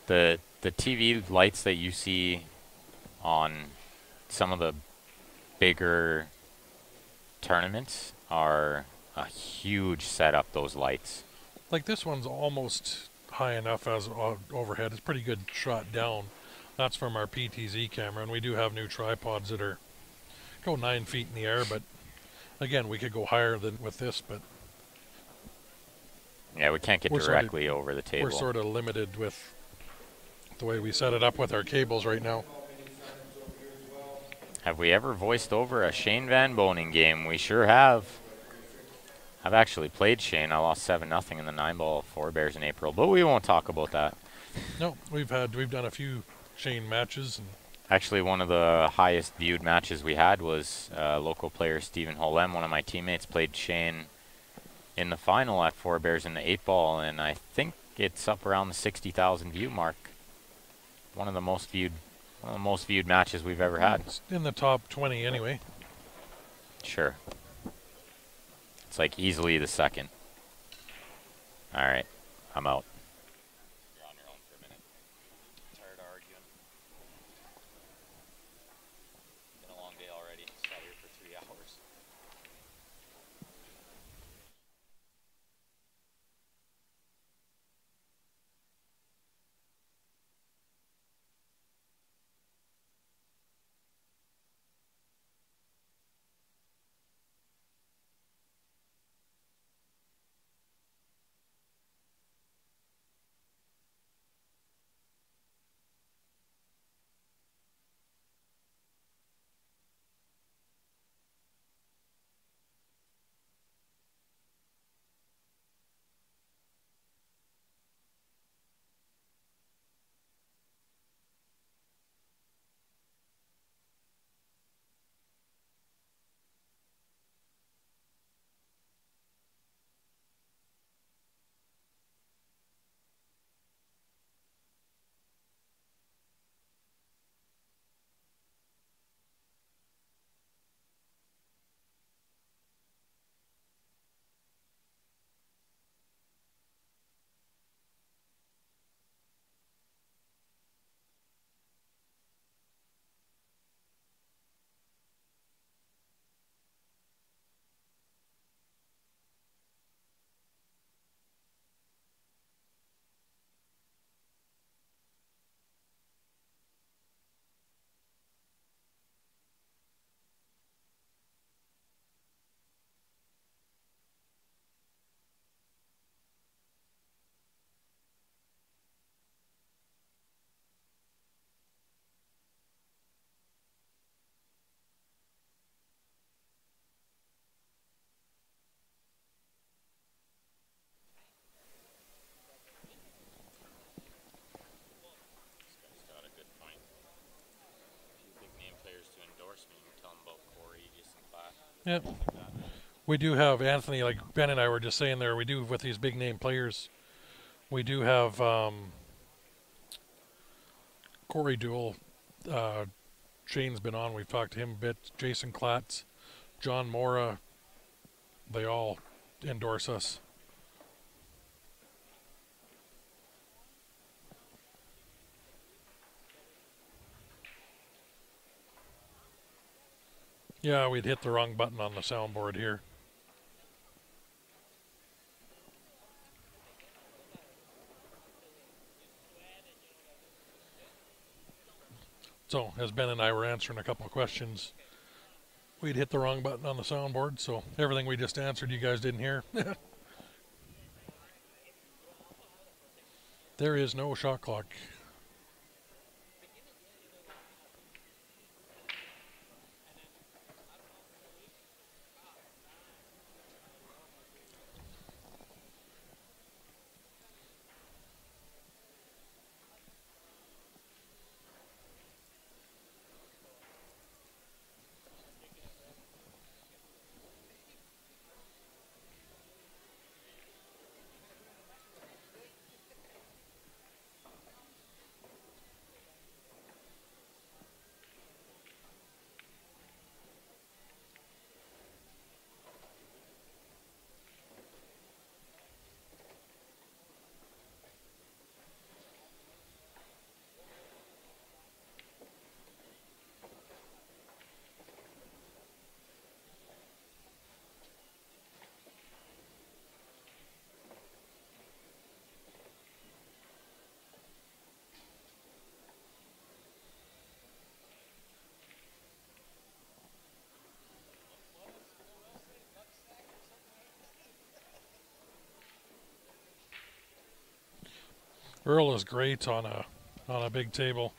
The TV lights that you see on some of the bigger tournaments are a huge setup, those lights. like this one's almost high enough as overhead. It's pretty good shot down. That's from our PTZ camera, and we do have new tripods that go 9 feet in the air, but again, we could go higher than with this, but yeah, we can't get directly over the table. We're sort of limited with the way we set it up with our cables right now. Have we ever voiced over a Shane Van Boning game? We sure have. I've actually played Shane. I lost 7-0 in the 9-ball Four Bears in April, but we won't talk about that. No, we've done a few Shane matches. And actually, one of the highest viewed matches we had was local player Stephen Holem. One of my teammates played Shane in the final at Four Bears in the 8-ball, and I think it's up around the 60,000 view mark. One of the most viewed matches we've ever had. It's in the top 20 anyway. Sure. It's like easily the second. All right, I'm out. You're on your own for a minute. Tired of arguing. Been a long day already. Sat here for 3 hours. Yeah. We do have Anthony, like Ben and I were just saying there, we do with these big name players, we do have Corey Duell. Shane's been on, we've talked to him a bit. Jason Klatz, John Mora, they all endorse us. Yeah, we'd hit the wrong button on the soundboard here. So, as Ben and I were answering a couple of questions, we'd hit the wrong button on the soundboard, so everything we just answered you guys didn't hear. There is no shot clock. Earl is great on a big table.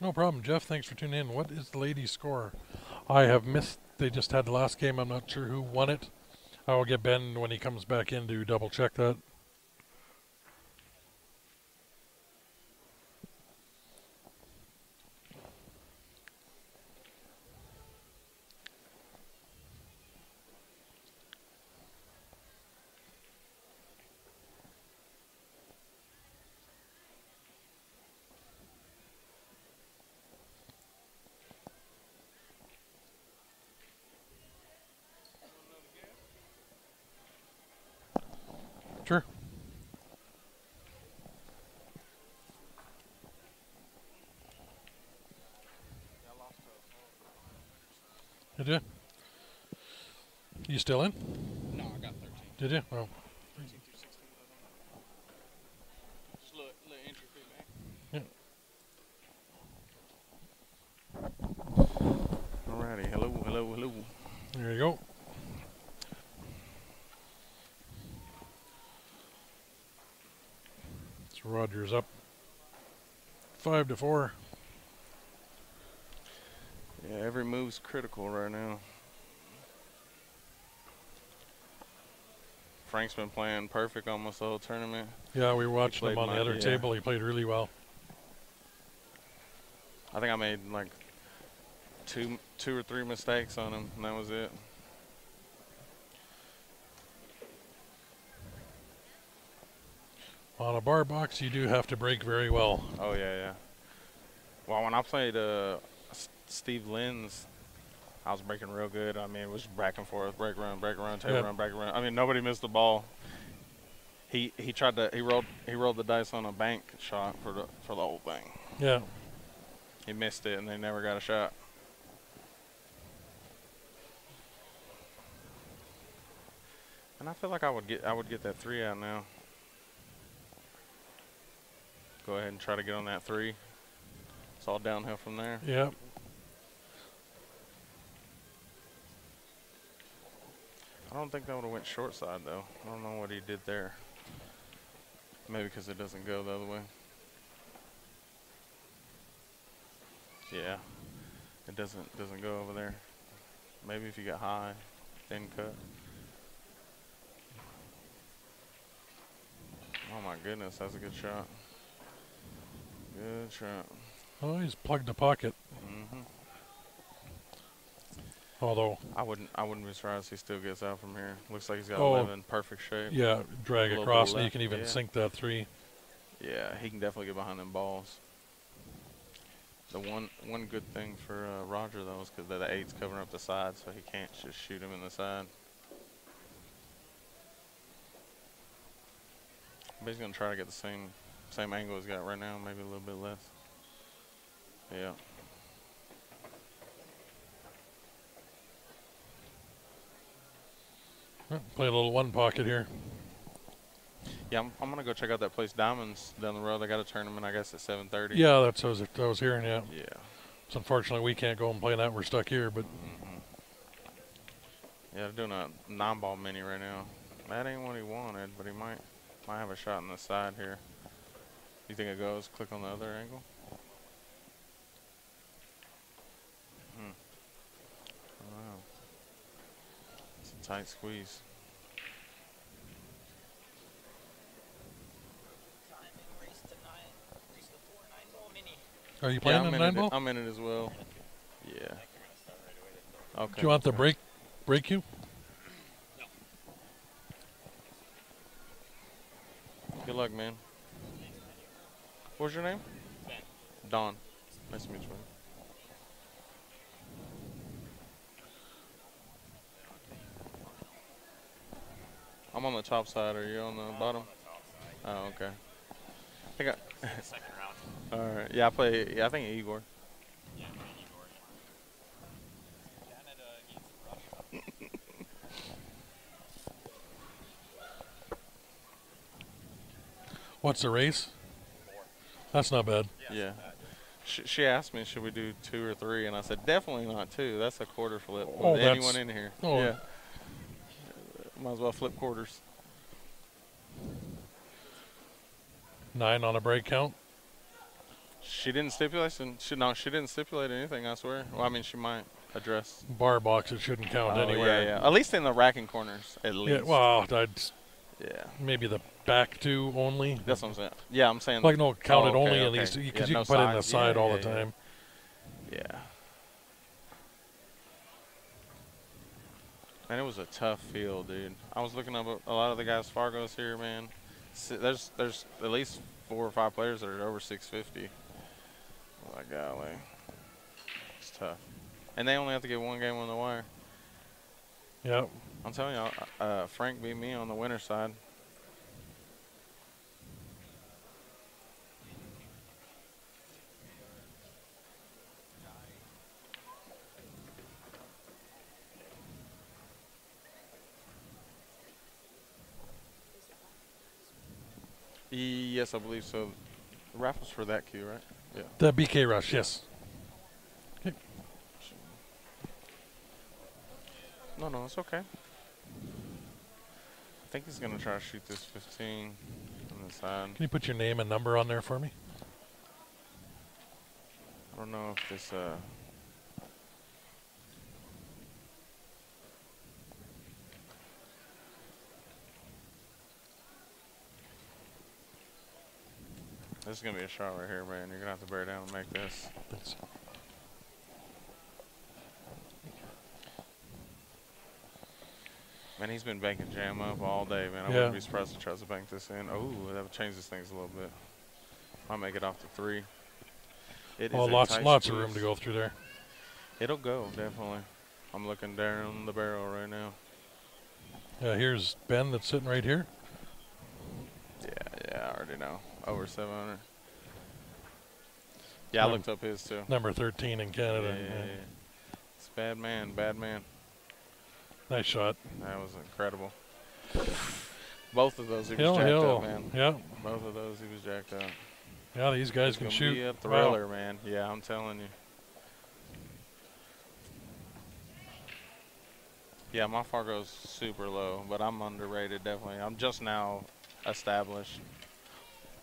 No problem, Jeff. Thanks for tuning in. What is the ladies' score? I have missed. They just had the last game. I'm not sure who won it. I will get Ben when he comes back in to double check that. Sure. Did you? You still in? No, I got 13. Did you? Oh. 13 through 16. Just a little entry fee, man. Yeah. Alrighty. Hello, hello, hello. There you go. So Rogers up 5-4. Yeah, every move's critical right now. Frank's been playing perfect almost the whole tournament. Yeah, we watched him on the other yeah. table. He played really well. I think I made like two or three mistakes on him, and that was it. On a bar box, you do have to break very well. Oh yeah, yeah. Well, when I played Steve Lynn's, I was breaking real good. I mean, it was back and forth, break run, table run, back run. I mean, nobody missed the ball. He rolled the dice on a bank shot for the whole thing. Yeah. He missed it, and they never got a shot. And I feel like I would get that 3 out now. Go ahead and try to get on that 3. It's all downhill from there. Yeah. I don't think that would have went short side though. I don't know what he did there. Maybe because it doesn't go the other way. Yeah, it doesn't go over there. Maybe if you get high, thin cut. Oh my goodness, that's a good shot. Good shot. Oh, he's plugged the pocket. Mm-hmm. Although, I wouldn't be surprised if he still gets out from here. Looks like he's got 11, perfect shape. yeah, drag A little across, bit and you left, can even yeah. sink that 3. Yeah, he can definitely get behind them balls. The one good thing for Roger though is because the 8's covering up the side, so he can't just shoot him in the side. But he's gonna try to get the same angle he's got right now, maybe a little bit less. Yeah. Play a little one pocket here. Yeah, I'm gonna go check out that place Diamonds down the road. They got a tournament, I guess, at 7:30. Yeah, that's what I was hearing. Yeah. Yeah. So unfortunately, we can't go and play that. We're stuck here. But Yeah, they're doing a 9-ball mini right now. That ain't what he wanted, but he might have a shot on the side here. You think it goes? Click on the other angle. tight squeeze. Are you playing in I'm 9 in it. ball? I'm in it as well. Yeah. Okay. Do you want the okay. break you? Good luck, man. What's your name? Ben. Don. Nice to meet you, man. I'm on the top side. Are you on the bottom? Oh, okay. I think Second round. all right. Yeah, I play. Yeah, I think Igor. Yeah, Igor. Canada against Russia. What's the race? 4. That's not bad. Yeah. She asked me, should we do 2 or 3, and I said definitely not 2. That's a quarter flip. Oh, With that's- anyone in here? oh. Yeah. Might as well flip quarters. 9 on a break count. She didn't stipulate. She didn't stipulate anything. I swear. Well, I mean, she might address. Bar box, it shouldn't count Oh, anywhere. yeah. At least in the racking corners. At Yeah, least. well, Yeah. maybe the back 2 only. That's what I'm saying. Yeah, I'm saying. Like, no, count Oh, it only okay, at okay. least, because Yeah, you no can put it in the sides. side Yeah, all yeah, the time. Yeah. Man, it was a tough field, dude. I was looking up a lot of the guys Fargo's here, man. There's at least 4 or 5 players that are over 650. Oh, my golly. It's tough. And they only have to get 1 game on the wire. Yeah. I'm telling you, Frank beat me on the winner side. Yes, I believe so. The raffles for that queue, right? Yeah. The BK Rush, yes. No, it's okay. I think he's going to try to shoot this 15 on the side. Can you put your name and number on there for me? I don't know if this, this is going to be a shot right here, man. You're going to have to bear down and make this. Thanks. Man, he's been banking jam up all day, man. I Yeah. wouldn't be surprised if he tries to bank this in. Oh, that would change these things a little bit. I'll make it off the 3. It Well, is a lots tight of squeeze. room to go through there. It'll go, definitely. I'm looking down the barrel right now. Here's Ben that's sitting right here. Yeah, I already know. Over 700. Yeah, I looked up his too. Number 13 in Canada. Yeah. It's bad man, bad man. Nice shot. That was incredible. Both of those he was Hill, jacked hill. up, man. Yeah. Both of those he was jacked up. Yeah, these guys It's can gonna shoot. be a Wow. thriller, man. Yeah, I'm telling you. Yeah, my Fargo's super low, but I'm underrated, definitely. I'm just now established.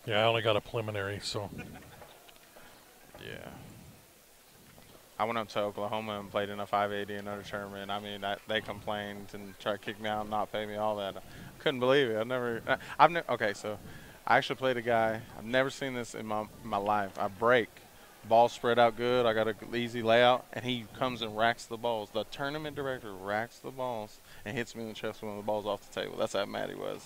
Yeah, I only got a preliminary, so. Yeah. I went up to Oklahoma and played in a 580 in another tournament. I mean, they complained and tried to kick me out and not pay me all that. I couldn't believe it. Okay, so I actually played a guy. I've never seen this in my life. I break. Ball spread out good. I got an easy layout, and he comes and racks the balls. The tournament director racks the balls and hits me in the chest with one of the balls off the table. That's how mad he was.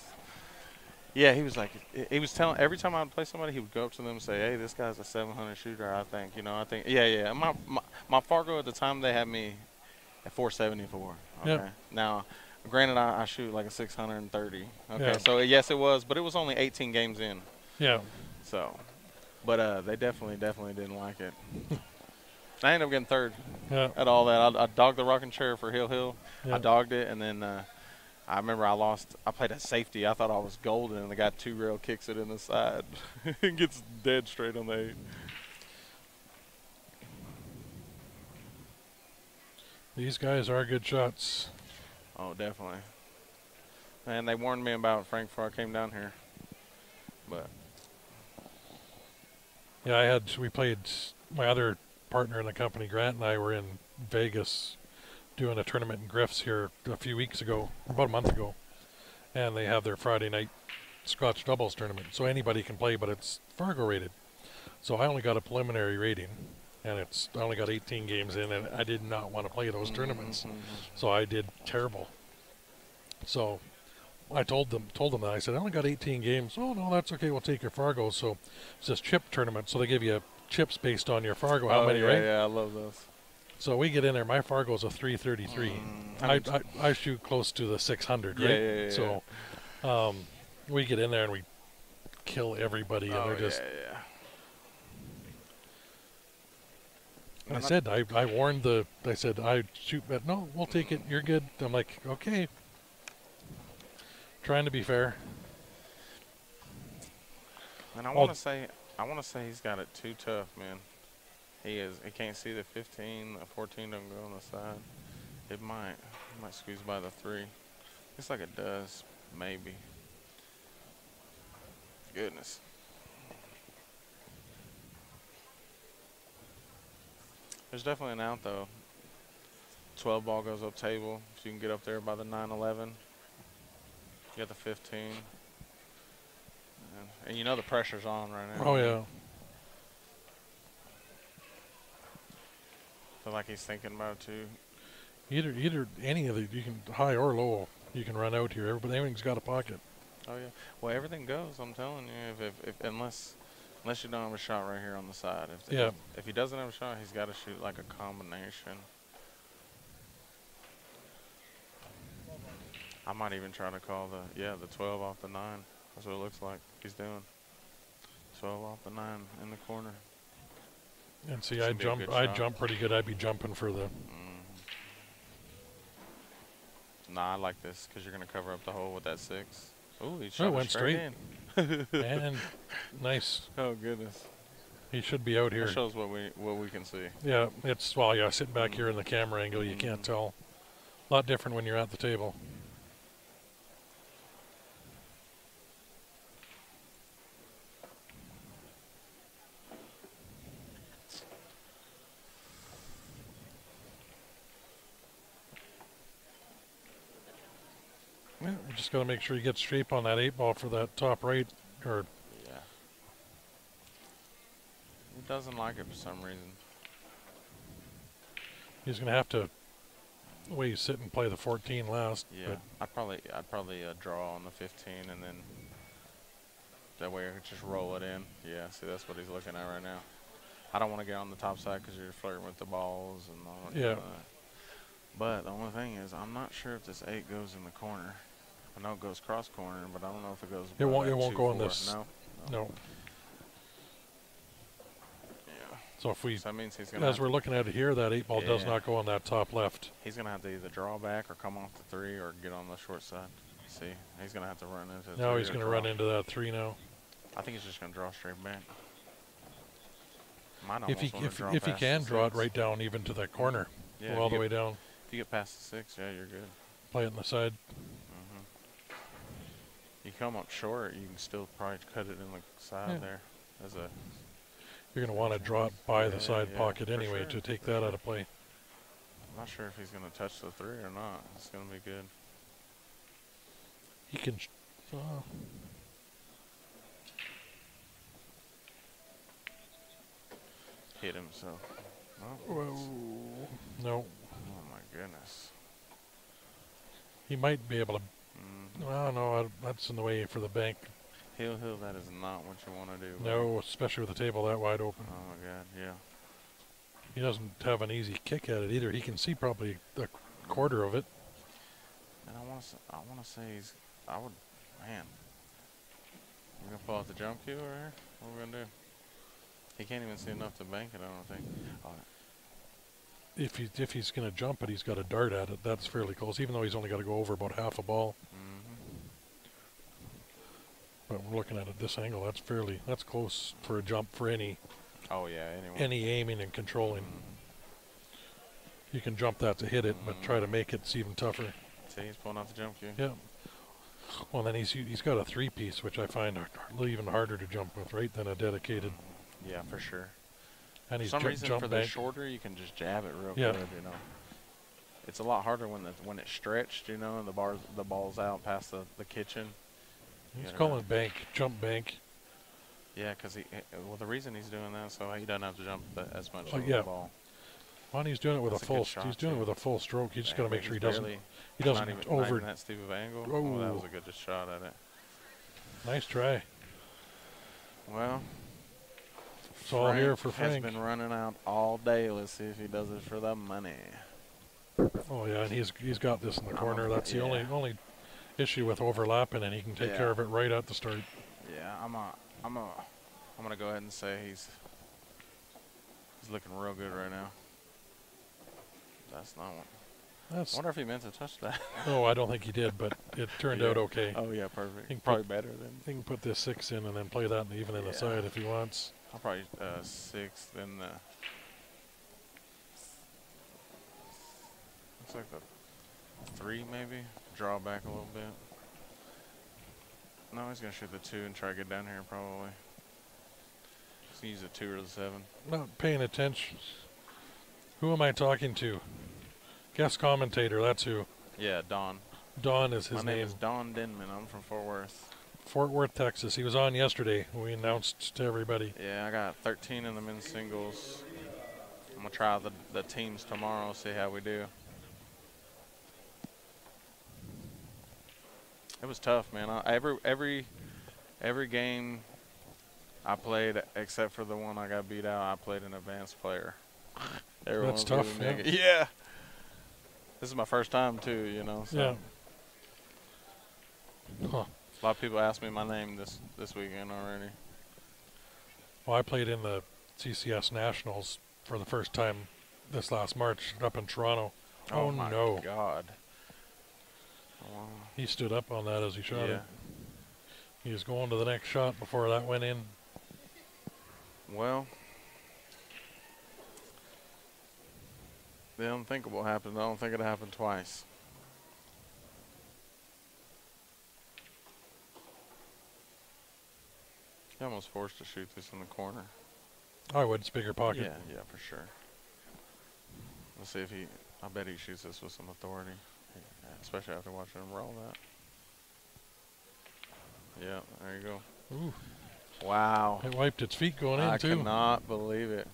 Yeah, he was like, he was telling, every time I would play somebody, he would go up to them and say, hey, this guy's a 700 shooter, I think. Yeah. My Fargo at the time, they had me at 474. Okay. Yep. Now, granted, I shoot like a 630. Okay. Yeah. So, yes, it was, but it was only 18 games in. Yeah. So, but they definitely didn't like it. I ended up getting third Yeah. at all that. I dogged the rocking chair for Hill. Yeah. I dogged it, and then I remember I played a safety. I thought I was golden, and the guy 2-rail kicks it in the side. It gets dead straight on the 8. These guys are good shots. Oh, definitely. Man, they warned me about Frank before I came down here. But Yeah, we played, my other partner in the company, Grant, and I were in Vegas doing a tournament in Griff's here a few weeks ago, about a month ago, and they have their Friday night Scotch doubles tournament. So anybody can play, but it's Fargo rated. So I only got a preliminary rating, and I only got 18 games in, and I did not want to play those tournaments. So I did terrible. So I told them that. I said, I only got 18 games. Oh, no, that's okay. We'll take your Fargo. So it's this chip tournament. So they give you chips based on your Fargo. How many, right? Yeah, I love those. So we get in there. My Fargo's a 333. I shoot close to the 600, right? Yeah. So we get in there and we kill everybody, and they're just. Yeah. I warned I said, I shoot, but no, we'll take it. You're good. I'm like, okay. Trying to be fair. And I want to say he's got it too tough, man. He can't see the 15, the 14 don't go on the side. It might squeeze by the 3. Looks like it does, maybe. Goodness. There's definitely an out though. 12 ball goes up table. If you can get up there by the 9-11, you got the 15. And you know the pressure's on right now. Oh, yeah. Feel like he's thinking about it too. Either any of the, you can high or low, you can run out here. Everything's got a pocket. Oh yeah. Well, everything goes. I'm telling you. If unless you don't have a shot right here on the side. If he doesn't have a shot, he's got to shoot like a combination. I might even try to call the 12 off the 9. That's what it looks like he's doing. 12 off the 9 in the corner. And see, I jump pretty good. I'd be jumping for the. Nah, I like this because you're gonna cover up the hole with that 6. Ooh, he shot went straight in. And nice. Oh goodness. He should be out here. That shows what we can see. Yeah, sitting back here in the camera angle, you can't tell. A lot different when you're at the table. Yeah, we just got to make sure you get straight on that 8 ball for that top right. Or yeah. He doesn't like it for some reason. He's going to have to the way you sit and play the 14 last. Yeah, I'd probably draw on the 15 and then that way I could just roll it in. Yeah, see that's what he's looking at right now. I don't want to get on the top side because you're flirting with the balls and all that. Yeah. But the only thing is, I'm not sure if this 8 goes in the corner. I know it goes cross corner, but I don't know if it goes. It won't go in this. No. Yeah. So if we, so that means he's gonna. As we're looking at it here, that 8 ball does not go on that top left. He's gonna have to either draw back or come off the 3 or get on the short side. See, he's gonna have to run into. No, he's gonna run into that 3 now. I think he's just gonna draw straight back. If he can draw it right down even to that corner, yeah, all the way down. If you get past the 6, yeah, you're good. Play it in the side. You come up short, you can still probably cut it in the side there. As a. You're going to want to draw it by the side pocket anyway to take that out of play. I'm not sure if he's going to touch the 3 or not. It's going to be good. He can. Hit himself. Oh, no. Oh my goodness. He might be able to. Oh no, that's in the way for the bank. Hill, that is not what you want to do. No, especially with the table that wide open. Oh my God, yeah. He doesn't have an easy kick at it either. He can see probably a quarter of it. And I want to say man. We're gonna pull out the jump cue right here. What are we gonna do? He can't even see enough to bank it, I don't think. Oh. If he's going to jump it, he's got a dart at it. That's fairly close, even though he's only got to go over about half a ball. But we're looking at it this angle. That's close for a jump for any. Oh yeah, any aiming and controlling. You can jump that to hit it, but try to make it's even tougher. See, he's pulling out the jump cue. Yeah. Well, then he's got a 3-piece, which I find even harder to jump with, right, than a dedicated. Yeah, for sure. And he's for some reason, for the bank. shorter, you can just jab it real good, you know. it's a lot harder when it's stretched, you know, and the ball's out past the kitchen. He's calling it bank, jump bank. Yeah, because well, the reason he's doing that so he doesn't have to jump as much Oh, over yeah. the ball. Well, he's doing it with That's a a good full. shot, He's doing it too. with a full stroke. He's just got to make sure he He's doesn't. barely- He not doesn't even over. that steep of angle. Oh, that Oh. was a good just shot at it. Nice try. Well, It's all here for has Frank. been running out all day. Let's see if he does it for the money. Oh yeah, and he's got this in the corner. That's the yeah. only issue with overlapping, and he can take Yeah. care of it right at the start. Yeah, I'm gonna go ahead and say he's looking real good right now. That's not one. I That's. wonder if he meant to touch that. Oh, I don't think he did, but it turned Yeah. out okay. Oh yeah, perfect. He can Probably put- better than. He can put this 6 in and then play that even in the Yeah. side if he wants. I'll probably 6. Then the. Looks like the 3 maybe. Draw back a little bit. No, he's gonna shoot the 2 and try to get down here probably. He's gonna use the 2 or the 7. Not paying attention. Who am I talking to? Guest commentator. That's who. Yeah, Don. Don is his My name name. is Don Denman. I'm from Fort Worth. Fort Worth, Texas. He was on yesterday. We announced to everybody. Yeah, I got 13 in the men's singles. I'm gonna try the teams tomorrow. See how we do. It was tough, man. Every game I played, except for the one I got beat out, I played an advanced player. Everyone That's was tough, really negative. Yeah. This is my first time too, you know. So Yeah. Huh. a lot of people asked me my name this weekend already. Well, I played in the CCS Nationals for the first time this last March up in Toronto. Oh, my no. God. Oh, He stood up on that as he shot yeah. it. He was going to the next shot before that went in. Well, the unthinkable happened. I don't think it happened twice. He almost forced to shoot this in the corner. I would. It's bigger pocket. Yeah, for sure. Let's see if he. I bet he shoots this with some authority, yeah, especially after watching him roll that. Yeah, there you go. Ooh, Wow. it wiped its feet going in, I too. cannot believe it.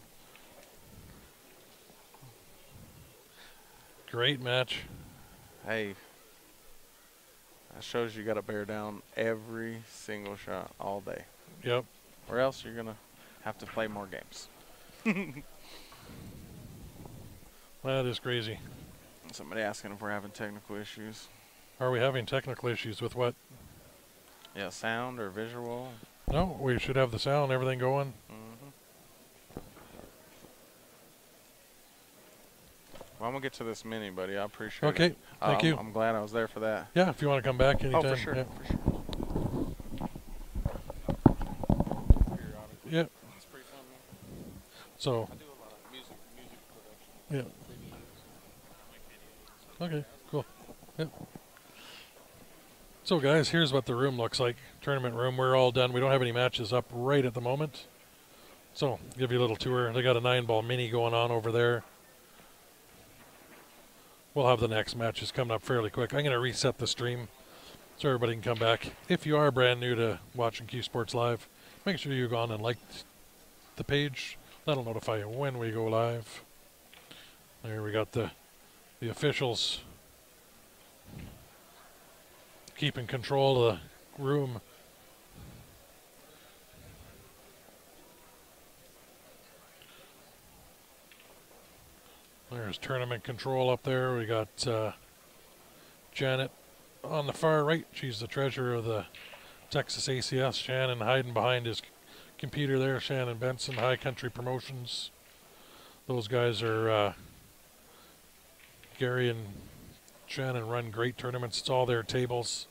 Great match. Hey, that shows you got to bear down every single shot all day, Yep. or else you're gonna have to play more games. That is crazy. Somebody asking if we're having technical issues. Are we having technical issues with what? Yeah, sound or visual. No, we should have the sound, everything going. Well, I'm gonna get to this mini, buddy. I appreciate it. Okay, thank you. I'm glad I was there for that. Yeah, if you want to come back anytime. Oh, for sure. Yeah. For sure. Yeah. It's pretty fun, man. So, I do a lot of music production. yeah. Okay, cool. Yep. So guys, here's what the room looks like. Tournament room. We're all done. We don't have any matches up right at the moment. So, give you a little tour. They got a 9-ball mini going on over there. We'll have the next matches coming up fairly quick. I'm going to reset the stream so everybody can come back. If you are brand new to watching Q Sports Live, make sure you go on and like the page. That'll notify you when we go live. There we got the officials keeping control of the room. There's tournament control up there. We got Janet on the far right. She's the treasurer of the Texas ACS. Shannon hiding behind his computer there. Shannon Benson, High Country Promotions. Those guys are Gary and Shannon run great tournaments. It's all their tables.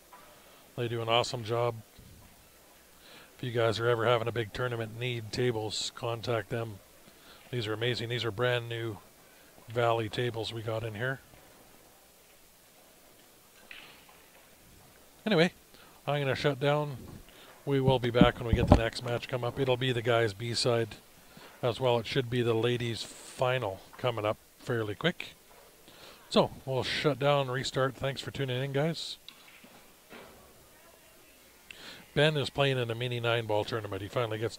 They do an awesome job. If you guys are ever having a big tournament, need tables, contact them. These are amazing. These are brand new Valley tables we got in here. Anyway, I'm going to shut down. We will be back when we get the next match come up. It'll be the guys' B-side as well. It should be the ladies' final coming up fairly quick. So we'll shut down, restart. Thanks for tuning in, guys. Ben is playing in a mini 9-ball tournament. He finally gets